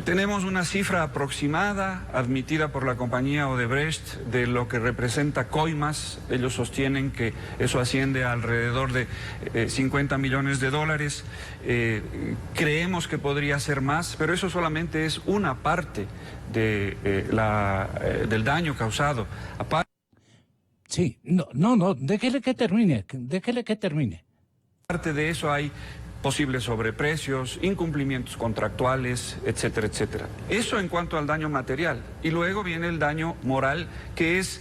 Tenemos una cifra aproximada admitida por la compañía Odebrecht de lo que representa coimas. Ellos sostienen que eso asciende a alrededor de 50 millones de dólares. Creemos que podría ser más, pero eso solamente es una parte del daño causado. Sí, no, déjele que termine. Aparte de eso hay posibles sobreprecios, incumplimientos contractuales, etcétera, etcétera. Eso en cuanto al daño material. Y luego viene el daño moral, que es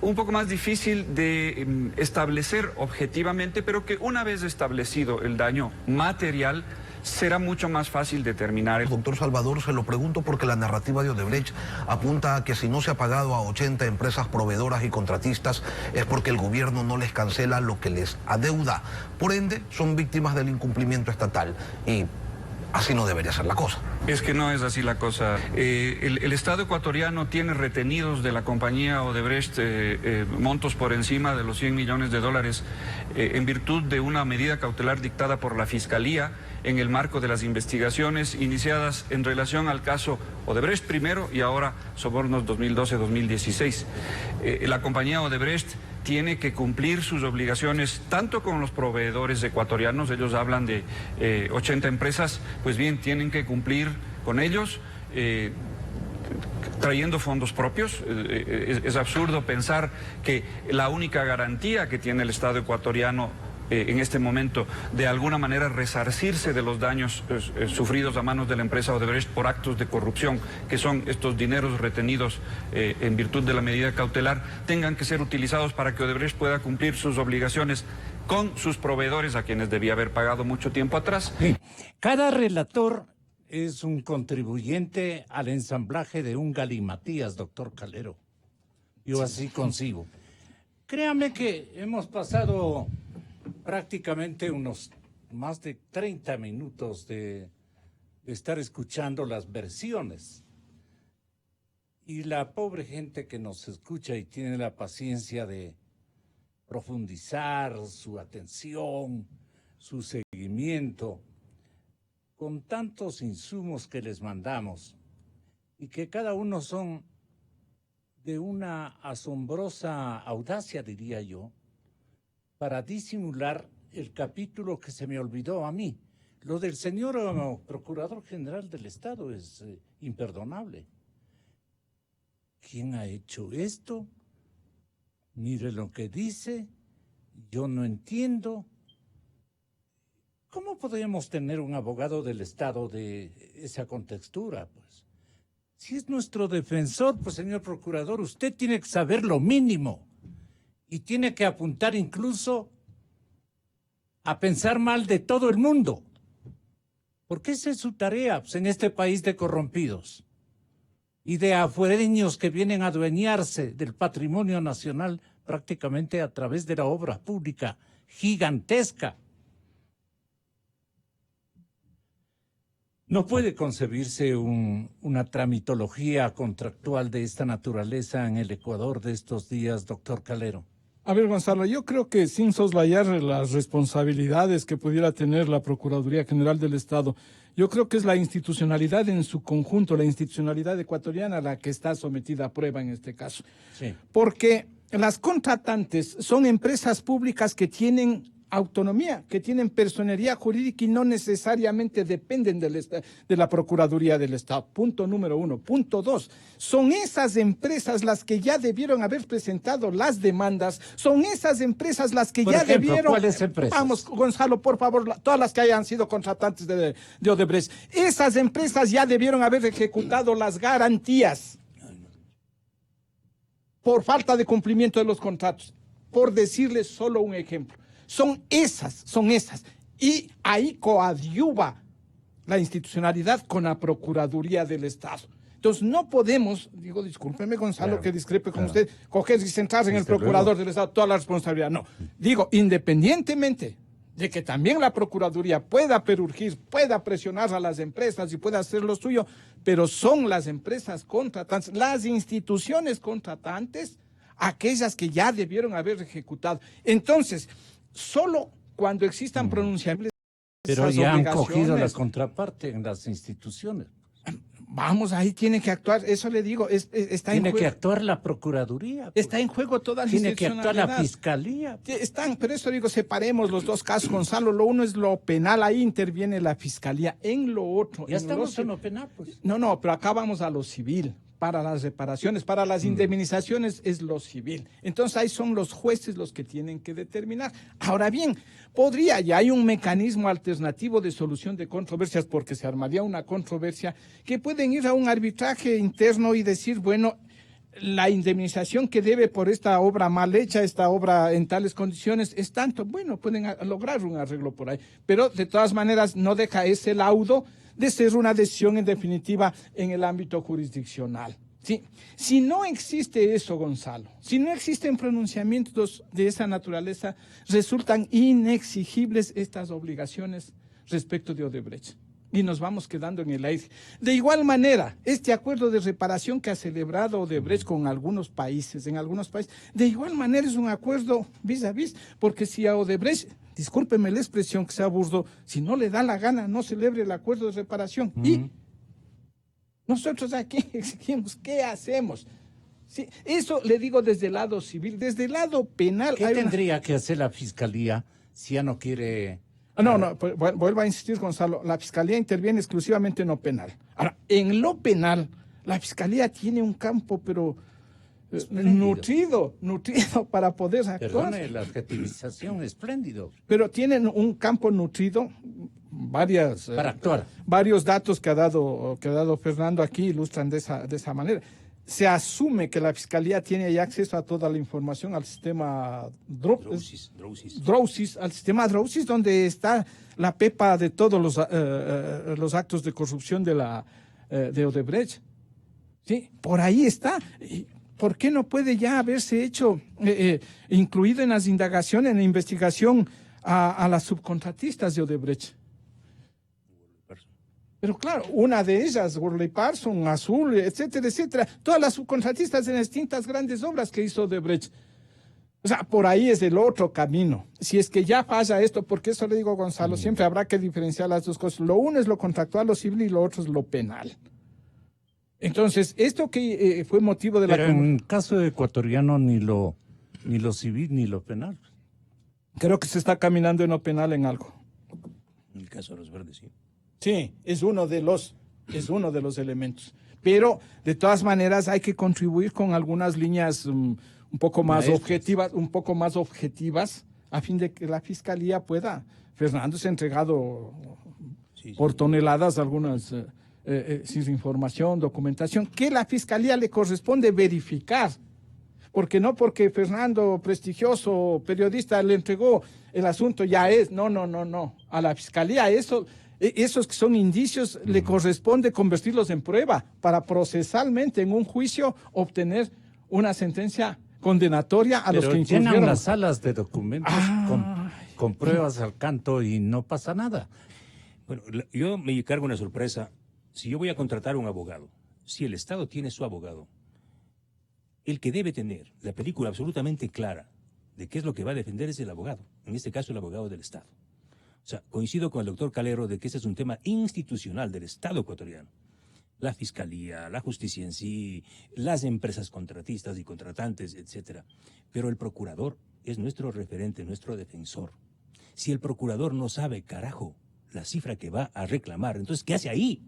un poco más difícil de establecer objetivamente, pero que una vez establecido el daño material, será mucho más fácil determinar. Doctor Salvador, se lo pregunto porque la narrativa de Odebrecht apunta a que si no se ha pagado a 80 empresas proveedoras y contratistas es porque el gobierno no les cancela lo que les adeuda. Por ende, son víctimas del incumplimiento estatal y así no debería ser la cosa. Es que no es así la cosa. El Estado ecuatoriano tiene retenidos de la compañía Odebrecht montos por encima de los 100 millones de dólares en virtud de una medida cautelar dictada por la Fiscalía en el marco de las investigaciones iniciadas en relación al caso Odebrecht primero y ahora sobornos 2012-2016. La compañía Odebrecht tiene que cumplir sus obligaciones tanto con los proveedores ecuatorianos, ellos hablan de 80 empresas, pues bien, tienen que cumplir con ellos trayendo fondos propios. Es absurdo pensar que la única garantía que tiene el Estado ecuatoriano en este momento de alguna manera resarcirse de los daños sufridos a manos de la empresa Odebrecht por actos de corrupción, que son estos dineros retenidos en virtud de la medida cautelar, tengan que ser utilizados para que Odebrecht pueda cumplir sus obligaciones con sus proveedores a quienes debía haber pagado mucho tiempo atrás. Sí. Cada relator es un contribuyente al ensamblaje de un galimatías, doctor Calero. Yo así consigo. Créame que hemos pasado prácticamente unos más de 30 minutos de estar escuchando las versiones. Y la pobre gente que nos escucha y tiene la paciencia de profundizar su atención, su seguimiento, con tantos insumos que les mandamos y que cada uno son de una asombrosa audacia, diría yo, para disimular el capítulo que se me olvidó a mí. Lo del señor Procurador General del Estado es imperdonable. ¿Quién ha hecho esto? Mire lo que dice, yo no entiendo. ¿Cómo podríamos tener un abogado del Estado de esa contextura? Pues, si es nuestro defensor, pues señor Procurador, usted tiene que saber lo mínimo. Y tiene que apuntar incluso a pensar mal de todo el mundo. Porque esa es su tarea, pues, en este país de corrompidos y de afuereños que vienen a adueñarse del patrimonio nacional prácticamente a través de la obra pública gigantesca. No puede concebirse una tramitología contractual de esta naturaleza en el Ecuador de estos días, doctor Calero. A ver, Gonzalo, yo creo que sin soslayar las responsabilidades que pudiera tener la Procuraduría General del Estado, yo creo que es la institucionalidad en su conjunto, la institucionalidad ecuatoriana la que está sometida a prueba en este caso. Sí. Porque las contratantes son empresas públicas que tienen autonomía, que tienen personería jurídica y no necesariamente dependen de la Procuraduría del Estado. Punto número 1. Punto 2. Son esas empresas las que ya debieron haber presentado las demandas, son esas empresas las que ya debieron... ¿Cuáles empresas? Vamos, Gonzalo, por favor, todas las que hayan sido contratantes de Odebrecht. Esas empresas ya debieron haber ejecutado las garantías por falta de cumplimiento de los contratos, por decirles solo un ejemplo. Son esas. Y ahí coadyuva la institucionalidad con la Procuraduría del Estado. Entonces no podemos, digo, discúlpeme Gonzalo, claro, que discrepe con usted, coger y centrarse en el Procurador del Estado, toda la responsabilidad. No, digo, independientemente de que también la Procuraduría pueda perurgir, pueda presionar a las empresas y pueda hacer lo suyo, pero son las empresas contratantes, las instituciones contratantes, aquellas que ya debieron haber ejecutado. Entonces, solo cuando existan pronunciables... Pero ya han cogido la contraparte en las instituciones. Vamos, ahí tiene que actuar, eso le digo, está en juego. Tiene que actuar la Procuraduría. Pues. Está en juego toda la institucionalidad. Tiene que actuar la Fiscalía. Pero eso digo, separemos los dos casos, Gonzalo. Lo uno es lo penal, ahí interviene la Fiscalía. En lo otro... Ya estamos en lo penal, pues. No, pero acá vamos a lo civil. Para las reparaciones, para las indemnizaciones es lo civil. Entonces ahí son los jueces los que tienen que determinar. Ahora bien, ya hay un mecanismo alternativo de solución de controversias, porque se armaría una controversia que pueden ir a un arbitraje interno y decir, bueno, la indemnización que debe por esta obra mal hecha, esta obra en tales condiciones, es tanto. Bueno, pueden lograr un arreglo por ahí, pero de todas maneras no deja ese laudo de ser una decisión en definitiva en el ámbito jurisdiccional. ¿Sí? Si no existe eso, Gonzalo, si no existen pronunciamientos de esa naturaleza, resultan inexigibles estas obligaciones respecto de Odebrecht. Y nos vamos quedando en el aire. De igual manera, este acuerdo de reparación que ha celebrado Odebrecht con algunos países, de igual manera es un acuerdo vis a vis, porque si a Odebrecht, discúlpeme la expresión que sea burdo, si no le da la gana, no celebre el acuerdo de reparación. Y nosotros aquí exigimos, ¿qué hacemos? Sí, eso le digo desde el lado civil, desde el lado penal. ¿Qué tendría que hacer la Fiscalía si ya no quiere...? No, pues, vuelvo a insistir, Gonzalo, la Fiscalía interviene exclusivamente en lo penal. Ahora, en lo penal, la Fiscalía tiene un campo, pero nutrido para poder actuar. Perdone, la adjetivización, espléndido. Pero tienen un campo nutrido, para actuar. Varios datos que ha dado Fernando aquí ilustran de esa manera. Se asume que la Fiscalía tiene ya acceso a toda la información al sistema Drosis, al sistema Drosis, donde está la pepa de todos los actos de corrupción de Odebrecht. ¿Sí? Por ahí está. ¿Por qué no puede ya haberse hecho, incluido en las indagaciones, en la investigación a las subcontratistas de Odebrecht? Pero claro, una de ellas, Worley Parson, Azul, etcétera, etcétera, todas las subcontratistas en distintas grandes obras que hizo Odebrecht. O sea, por ahí es el otro camino. Si es que ya falla esto, porque eso le digo a Gonzalo, siempre habrá que diferenciar las dos cosas. Lo uno es lo contractual, lo civil, y lo otro es lo penal. Entonces, esto que fue motivo de Pero en el caso ecuatoriano ni lo civil ni lo penal. Creo que se está caminando en lo penal en algo. En el caso de los verdes, sí. Sí, es uno de los elementos. Pero, de todas maneras, hay que contribuir con algunas líneas un poco más objetivas, a fin de que la Fiscalía pueda. Fernando se ha entregado por toneladas algunas sin información, documentación, que la Fiscalía le corresponde verificar. Porque no porque Fernando, prestigioso periodista, le entregó el asunto, ya es. No. A la Fiscalía esos que son indicios le corresponde convertirlos en prueba para procesalmente en un juicio obtener una sentencia condenatoria a los que infringieron. Llenan las salas de documentos con pruebas al canto y no pasa nada. Bueno, yo me cargo una sorpresa. Si yo voy a contratar a un abogado, si el Estado tiene su abogado, el que debe tener la película absolutamente clara de qué es lo que va a defender es el abogado, en este caso el abogado del Estado. O sea, coincido con el doctor Calero de que ese es un tema institucional del Estado ecuatoriano. La fiscalía, la justicia en sí, las empresas contratistas y contratantes, etcétera. Pero el procurador es nuestro referente, nuestro defensor. Si el procurador no sabe, carajo, la cifra que va a reclamar, entonces, ¿qué hace ahí?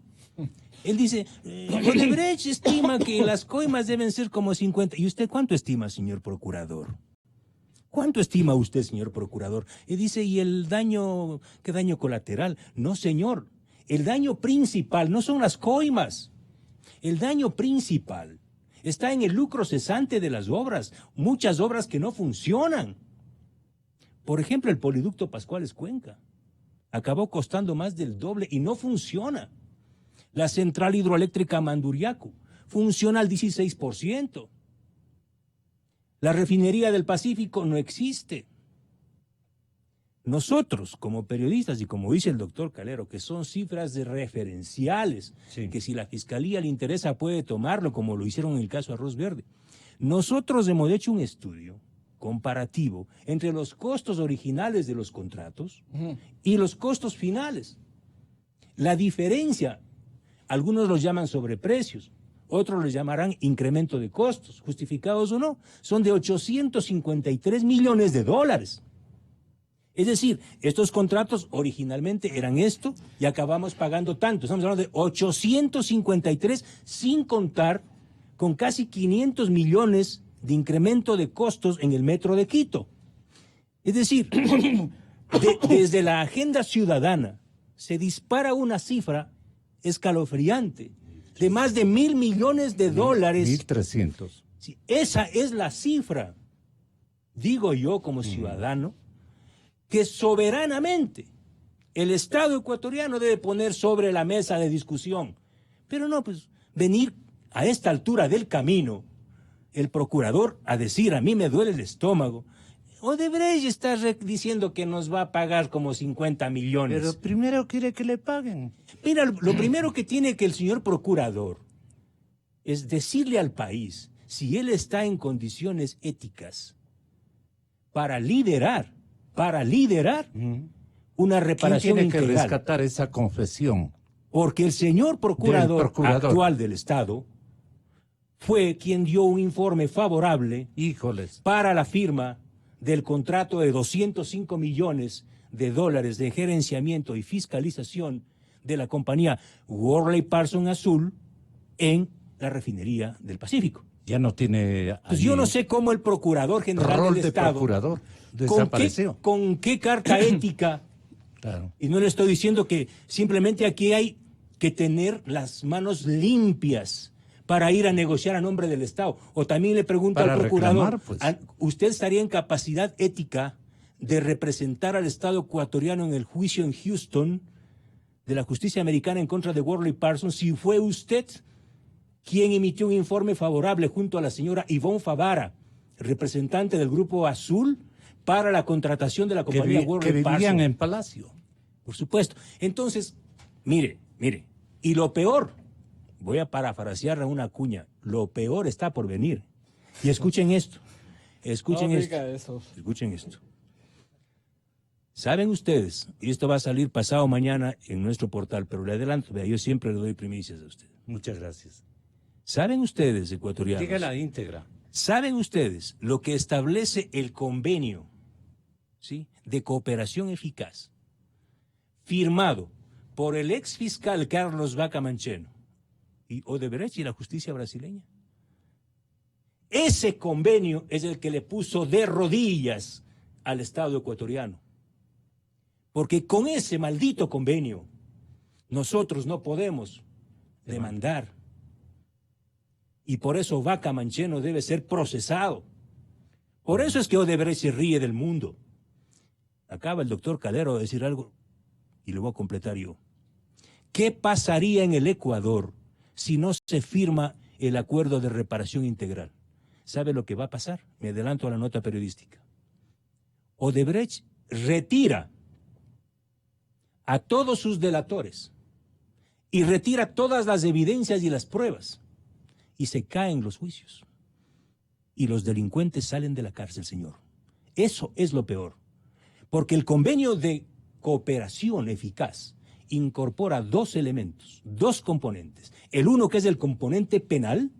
Él dice, Odebrecht estima que las coimas deben ser como 50. ¿Y usted cuánto estima, señor procurador? ¿Cuánto estima usted, señor procurador? Y dice, ¿y el daño, qué daño colateral? No, señor. El daño principal no son las coimas. El daño principal está en el lucro cesante de las obras. Muchas obras que no funcionan. Por ejemplo, el poliducto Pascuales Cuenca. Acabó costando más del doble y no funciona. La central hidroeléctrica Manduriaco funciona al 16%. La refinería del Pacífico no existe. Nosotros, como periodistas, y como dice el doctor Calero, que son cifras de referenciales, que si la Fiscalía le interesa puede tomarlo, como lo hicieron en el caso Arroz Verde. Nosotros hemos hecho un estudio comparativo entre los costos originales de los contratos y los costos finales. La diferencia, algunos los llaman sobreprecios, otros los llamarán incremento de costos, justificados o no, son de 853 millones de dólares. Es decir, estos contratos originalmente eran esto y acabamos pagando tanto. Estamos hablando de 853 sin contar con casi 500 millones de incremento de costos en el metro de Quito. Es decir, desde la agenda ciudadana se dispara una cifra escalofriante de más de 1.000 millones de dólares. 1.300. Sí, esa es la cifra, digo yo como ciudadano, que soberanamente el Estado ecuatoriano debe poner sobre la mesa de discusión. Pero no, pues, venir a esta altura del camino, el procurador a decir, a mí me duele el estómago, Odebrecht está diciendo que nos va a pagar como 50 millones. Pero primero quiere que le paguen. Mira, lo primero que tiene que el señor procurador es decirle al país si él está en condiciones éticas para liderar una reparación ¿Quién tiene integral. que rescatar esa confesión? Porque el señor procurador actual del Estado fue quien dio un informe favorable para la firma del contrato de 205 millones de dólares de gerenciamiento y fiscalización de la compañía Worley Parsons Azul en la refinería del Pacífico. Ya no tiene... Pues yo no sé cómo el Procurador General del Estado... procurador desapareció. ¿Con qué carta ética? Claro. Y no le estoy diciendo que simplemente aquí hay que tener las manos limpias para ir a negociar a nombre del Estado. O también le pregunto al procurador, pues. ¿usted estaría en capacidad ética de representar al Estado ecuatoriano en el juicio en Houston de la justicia americana en contra de Worley Parsons si fue usted quien emitió un informe favorable junto a la señora Ivonne Favara, representante del Grupo Azul, para la contratación de la compañía Worley Parsons? Que vivían en Palacio. Por supuesto. Entonces, mire, y lo peor, voy a parafrasear a una cuña, lo peor está por venir. Y escuchen esto, escuchen esto. ¿Saben ustedes? Y esto va a salir pasado mañana en nuestro portal, pero le adelanto, vea, yo siempre le doy primicias a usted. Muchas gracias. ¿Saben ustedes, ecuatorianos? Diga la íntegra. ¿Saben ustedes lo que establece el convenio, ¿sí?, de cooperación eficaz firmado por el ex fiscal Carlos Vaca Mancheno y Odebrecht y la justicia brasileña? Ese convenio es el que le puso de rodillas al Estado ecuatoriano. Porque con ese maldito convenio nosotros no podemos demandar. Y por eso Vaca Mancheno debe ser procesado. Por eso es que Odebrecht se ríe del mundo. Acaba el doctor Calero de decir algo y lo voy a completar yo. ¿Qué pasaría en el Ecuador si no se firma el acuerdo de reparación integral? ¿Sabe lo que va a pasar? Me adelanto a la nota periodística. Odebrecht retira a todos sus delatores y retira todas las evidencias y las pruebas y se caen los juicios y los delincuentes salen de la cárcel, señor. Eso es lo peor. Porque el convenio de cooperación eficaz incorpora dos elementos, dos componentes. El uno, que es el componente penal,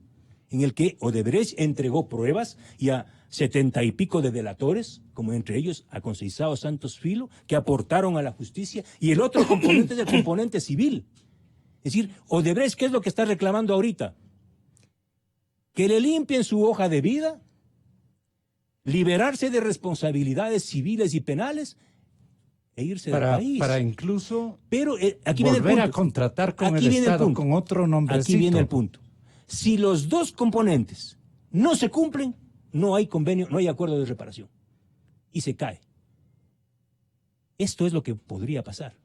en el que Odebrecht entregó pruebas y a 70 y pico de delatores, como entre ellos a Conceição Santos Filo, que aportaron a la justicia, y el otro componente es el componente civil. Es decir, Odebrecht, ¿qué es lo que está reclamando ahorita? Que le limpien su hoja de vida, liberarse de responsabilidades civiles y penales e irse del país. Para incluso Pero aquí viene el punto. volver a contratar con Aquí el viene Estado, punto. con otro nombrecito. Aquí viene el punto. Si los dos componentes no se cumplen, no hay convenio, no hay acuerdo de reparación. Y se cae. Esto es lo que podría pasar.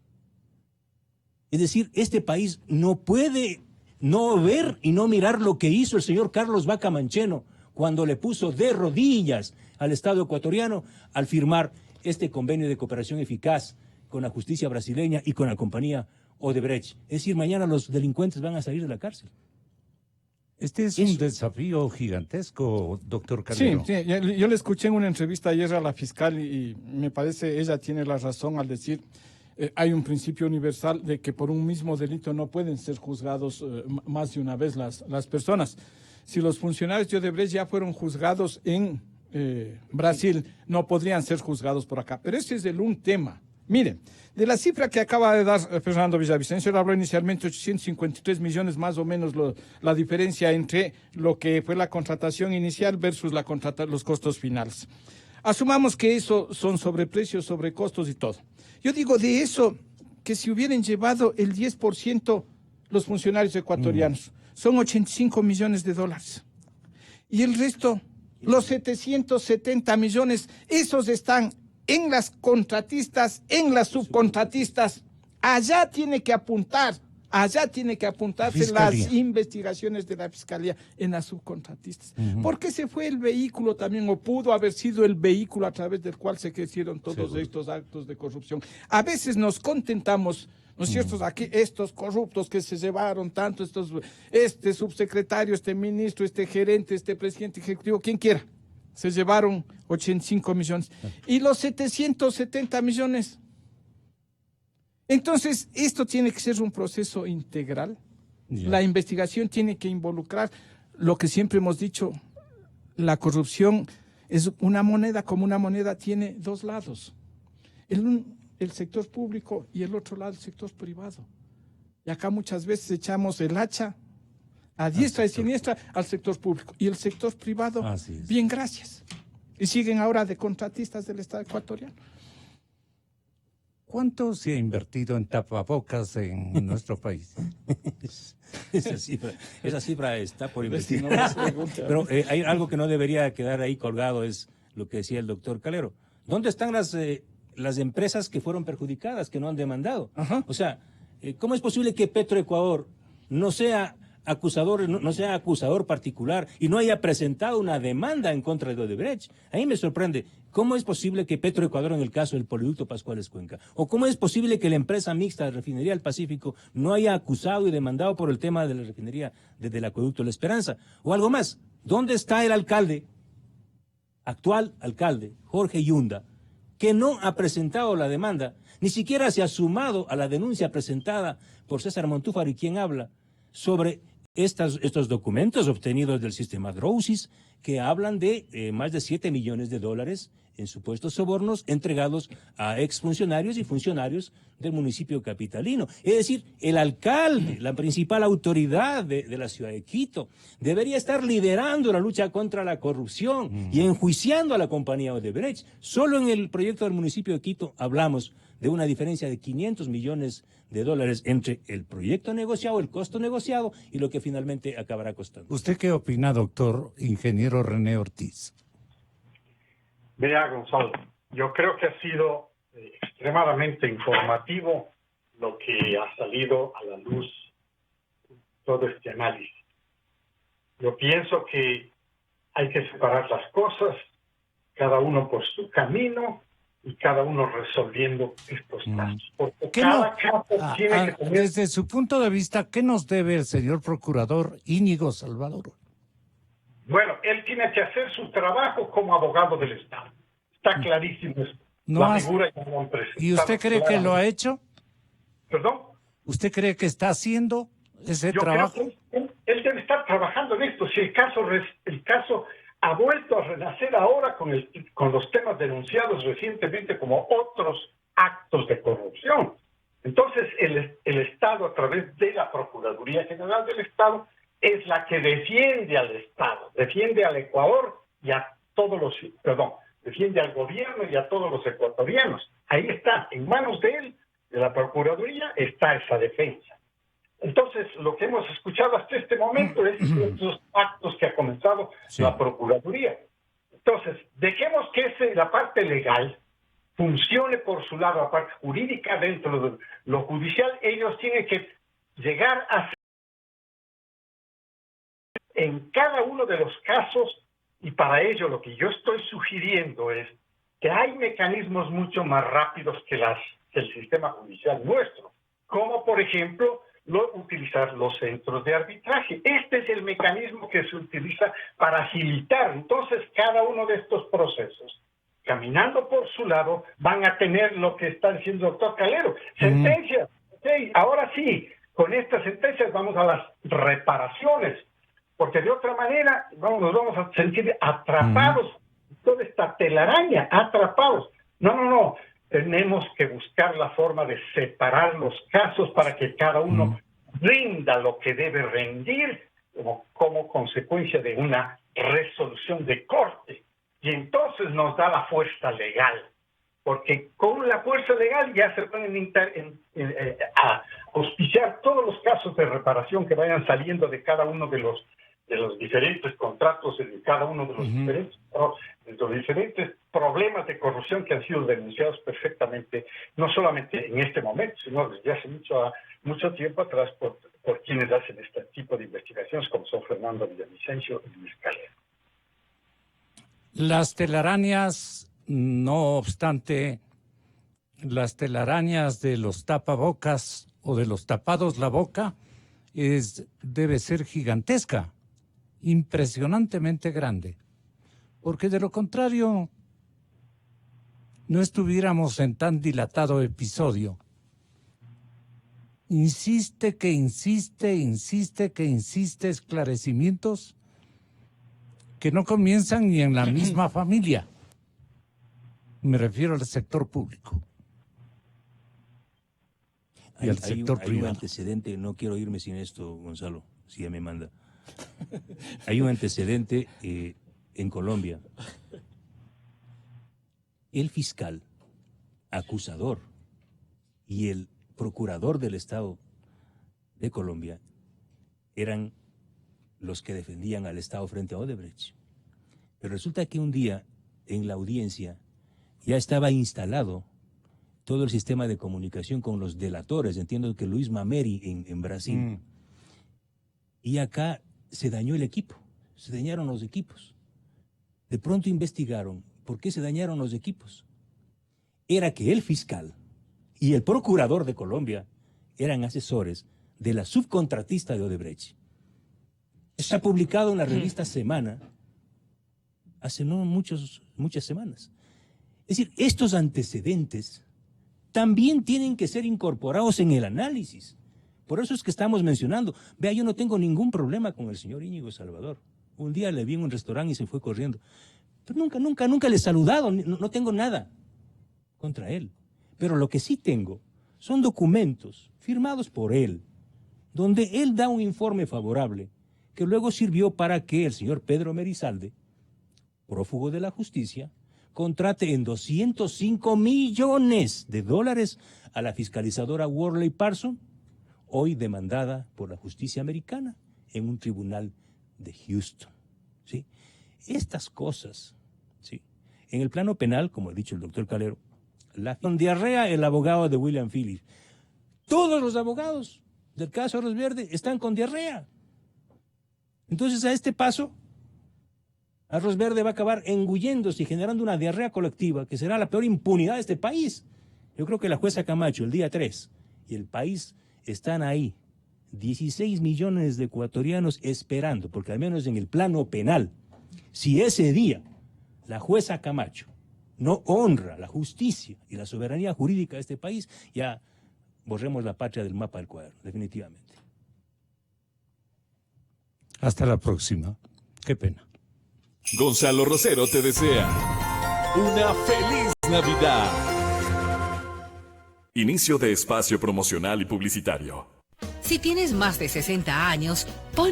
Es decir, este país no puede no ver y no mirar lo que hizo el señor Carlos Vaca Mancheno cuando le puso de rodillas al Estado ecuatoriano al firmar este convenio de cooperación eficaz con la justicia brasileña y con la compañía Odebrecht. Es decir, mañana los delincuentes van a salir de la cárcel. Este es un desafío gigantesco, doctor Calero. Sí, yo le escuché en una entrevista ayer a la fiscal y me parece ella tiene la razón al decir hay un principio universal de que por un mismo delito no pueden ser juzgados más de una vez las personas. Si los funcionarios de Odebrecht ya fueron juzgados en Brasil, no podrían ser juzgados por acá. Pero ese es un tema. Miren, de la cifra que acaba de dar Fernando Villavicencio, él habló inicialmente 853 millones más o menos la diferencia entre lo que fue la contratación inicial versus los costos finales. Asumamos que eso son sobreprecios, sobrecostos y todo. Yo digo de eso que si hubieran llevado el 10% los funcionarios ecuatorianos, son 85 millones de dólares. Y el resto, los 770 millones, esos están en las contratistas, en las subcontratistas. Allá tiene que apuntarse Fiscalía. las investigaciones de la Fiscalía en las subcontratistas. ¿Por qué se fue el vehículo también, o pudo haber sido el vehículo a través del cual se hicieron todos estos actos de corrupción? A veces nos contentamos, ¿no es cierto? Aquí estos corruptos que se llevaron tanto, este subsecretario, este ministro, este gerente, este presidente ejecutivo, quien quiera. Se llevaron 85 millones. ¿Y los 770 millones? Entonces, esto tiene que ser un proceso integral. La investigación tiene que involucrar lo que siempre hemos dicho. La corrupción es una moneda, como una moneda tiene dos lados. El sector público y el otro lado el sector privado. Y acá muchas veces echamos el hacha a diestra y siniestra al sector público. Y el sector privado, bien, gracias. Y siguen ahora de contratistas del Estado ecuatoriano. ¿Cuánto se ha invertido en tapabocas en nuestro país? Esa cifra está por investigar. Pero hay algo que no debería quedar ahí colgado, es lo que decía el doctor Calero. ¿Dónde están las empresas que fueron perjudicadas, que no han demandado? O sea, ¿cómo es posible que Petroecuador no sea acusador particular y no haya presentado una demanda en contra de Odebrecht? A mí me sorprende. ¿Cómo es posible que Petroecuador, en el caso del poliducto Pascuales Cuenca, o cómo es posible que la empresa mixta de Refinería del Pacífico no haya acusado y demandado por el tema de la refinería del acueducto La Esperanza? O algo más, ¿dónde está el actual alcalde, Jorge Yunda, que no ha presentado la demanda, ni siquiera se ha sumado a la denuncia presentada por César Montúfar y quien habla sobre estos documentos obtenidos del sistema Drowsys que hablan de más de 7 millones de dólares en supuestos sobornos entregados a exfuncionarios y funcionarios del municipio capitalino? Es decir, el alcalde, la principal autoridad de la ciudad de Quito, debería estar liderando la lucha contra la corrupción y enjuiciando a la compañía Odebrecht. Solo en el proyecto del municipio de Quito hablamos de una diferencia de 500 millones de dólares entre el proyecto negociado, el costo negociado y lo que finalmente acabará costando. ¿Usted qué opina, doctor ingeniero René Ortiz? Vea, Gonzalo, yo creo que ha sido extremadamente informativo lo que ha salido a la luz, todo este análisis. Yo pienso que hay que separar las cosas, cada uno por su camino y cada uno resolviendo estos casos. Porque cada caso tiene que tener... Desde su punto de vista, ¿qué nos debe el señor procurador Íñigo Salvador? Bueno, él tiene que hacer su trabajo como abogado del Estado. Está clarísimo eso. No la has- figura ya no han presentado ¿Y usted cree que lo ha hecho? ¿Perdón? ¿Usted cree que está haciendo ese Yo trabajo? creo que él debe estar trabajando en esto. Si el caso ha vuelto a renacer ahora con los temas denunciados recientemente como otros actos de corrupción. Entonces, el Estado, a través de la Procuraduría General del Estado, es la que defiende al Estado, defiende al Ecuador y a todos los, defiende al gobierno y a todos los ecuatorianos. Ahí está, en manos de él, de la Procuraduría, está esa defensa. Entonces, lo que hemos escuchado hasta este momento es esos actos que ha comenzado la Procuraduría. Entonces, dejemos que la parte legal funcione por su lado, la parte jurídica dentro de lo judicial. Ellos tienen que llegar a en cada uno de los casos, y para ello lo que yo estoy sugiriendo es que hay mecanismos mucho más rápidos que el sistema judicial nuestro, como por ejemplo utilizar los centros de arbitraje. Este es el mecanismo que se utiliza para agilitar. Entonces, cada uno de estos procesos, caminando por su lado, van a tener lo que está diciendo el doctor Calero. Sentencias. Okay, ahora sí, con estas sentencias vamos a las reparaciones, porque de otra manera nos vamos a sentir atrapados. Toda esta telaraña, atrapados. No. Tenemos que buscar la forma de separar los casos para que cada uno rinda lo que debe rendir como consecuencia de una resolución de corte. Y entonces nos da la fuerza legal. Porque con la fuerza legal ya se pueden a auspiciar todos los casos de reparación que vayan saliendo de cada uno de los diferentes contratos, de cada uno de los diferentes problemas de corrupción que han sido denunciados perfectamente, no solamente en este momento, sino desde hace mucho tiempo atrás por quienes hacen este tipo de investigaciones, como son Fernando Villavicencio y Luis Calero. Las telarañas, no obstante, las telarañas de los tapabocas o de los tapados la boca debe ser gigantesca, impresionantemente grande, porque de lo contrario no estuviéramos en tan dilatado episodio. Insiste esclarecimientos que no comienzan ni en la misma familia. Me refiero al sector público y al sector hay un privado. antecedente, no quiero irme sin esto, Gonzalo, si ya me manda. Hay un antecedente en Colombia. El fiscal acusador y el procurador del Estado de Colombia eran los que defendían al Estado frente a Odebrecht. Pero resulta que un día en la audiencia ya estaba instalado todo el sistema de comunicación con los delatores. Entiendo que Luis Mameri en Brasil. Y acá se dañó el equipo, se dañaron los equipos. De pronto investigaron por qué se dañaron los equipos. Era que el fiscal y el procurador de Colombia eran asesores de la subcontratista de Odebrecht. Está publicado en la revista Semana hace no muchas semanas. Es decir, estos antecedentes también tienen que ser incorporados en el análisis. Por eso es que estamos mencionando. Vea, yo no tengo ningún problema con el señor Íñigo Salvador. Un día le vi en un restaurante y se fue corriendo. Pero nunca le he saludado, no tengo nada contra él. Pero lo que sí tengo son documentos firmados por él, donde él da un informe favorable, que luego sirvió para que el señor Pedro Merizalde, prófugo de la justicia, contrate en $205 millones a la fiscalizadora Worley Parson, hoy demandada por la justicia americana en un tribunal de Houston. ¿Sí? Estas cosas, ¿sí? En el plano penal, como ha dicho el doctor Calero, con diarrea el abogado de William Phillips. Todos los abogados del caso Arroz Verde están con diarrea. Entonces, a este paso, Arroz Verde va a acabar engulléndose y generando una diarrea colectiva que será la peor impunidad de este país. Yo creo que la jueza Camacho, el día 3, y el país están ahí. 16 millones de ecuatorianos esperando, porque al menos en el plano penal, si ese día la jueza Camacho no honra la justicia y la soberanía jurídica de este país, ya borremos la patria del mapa del cuaderno, definitivamente. Hasta la próxima. Qué pena. Gonzalo Rosero te desea una feliz Navidad. Inicio de espacio promocional y publicitario. Si tienes más de 60 años, pon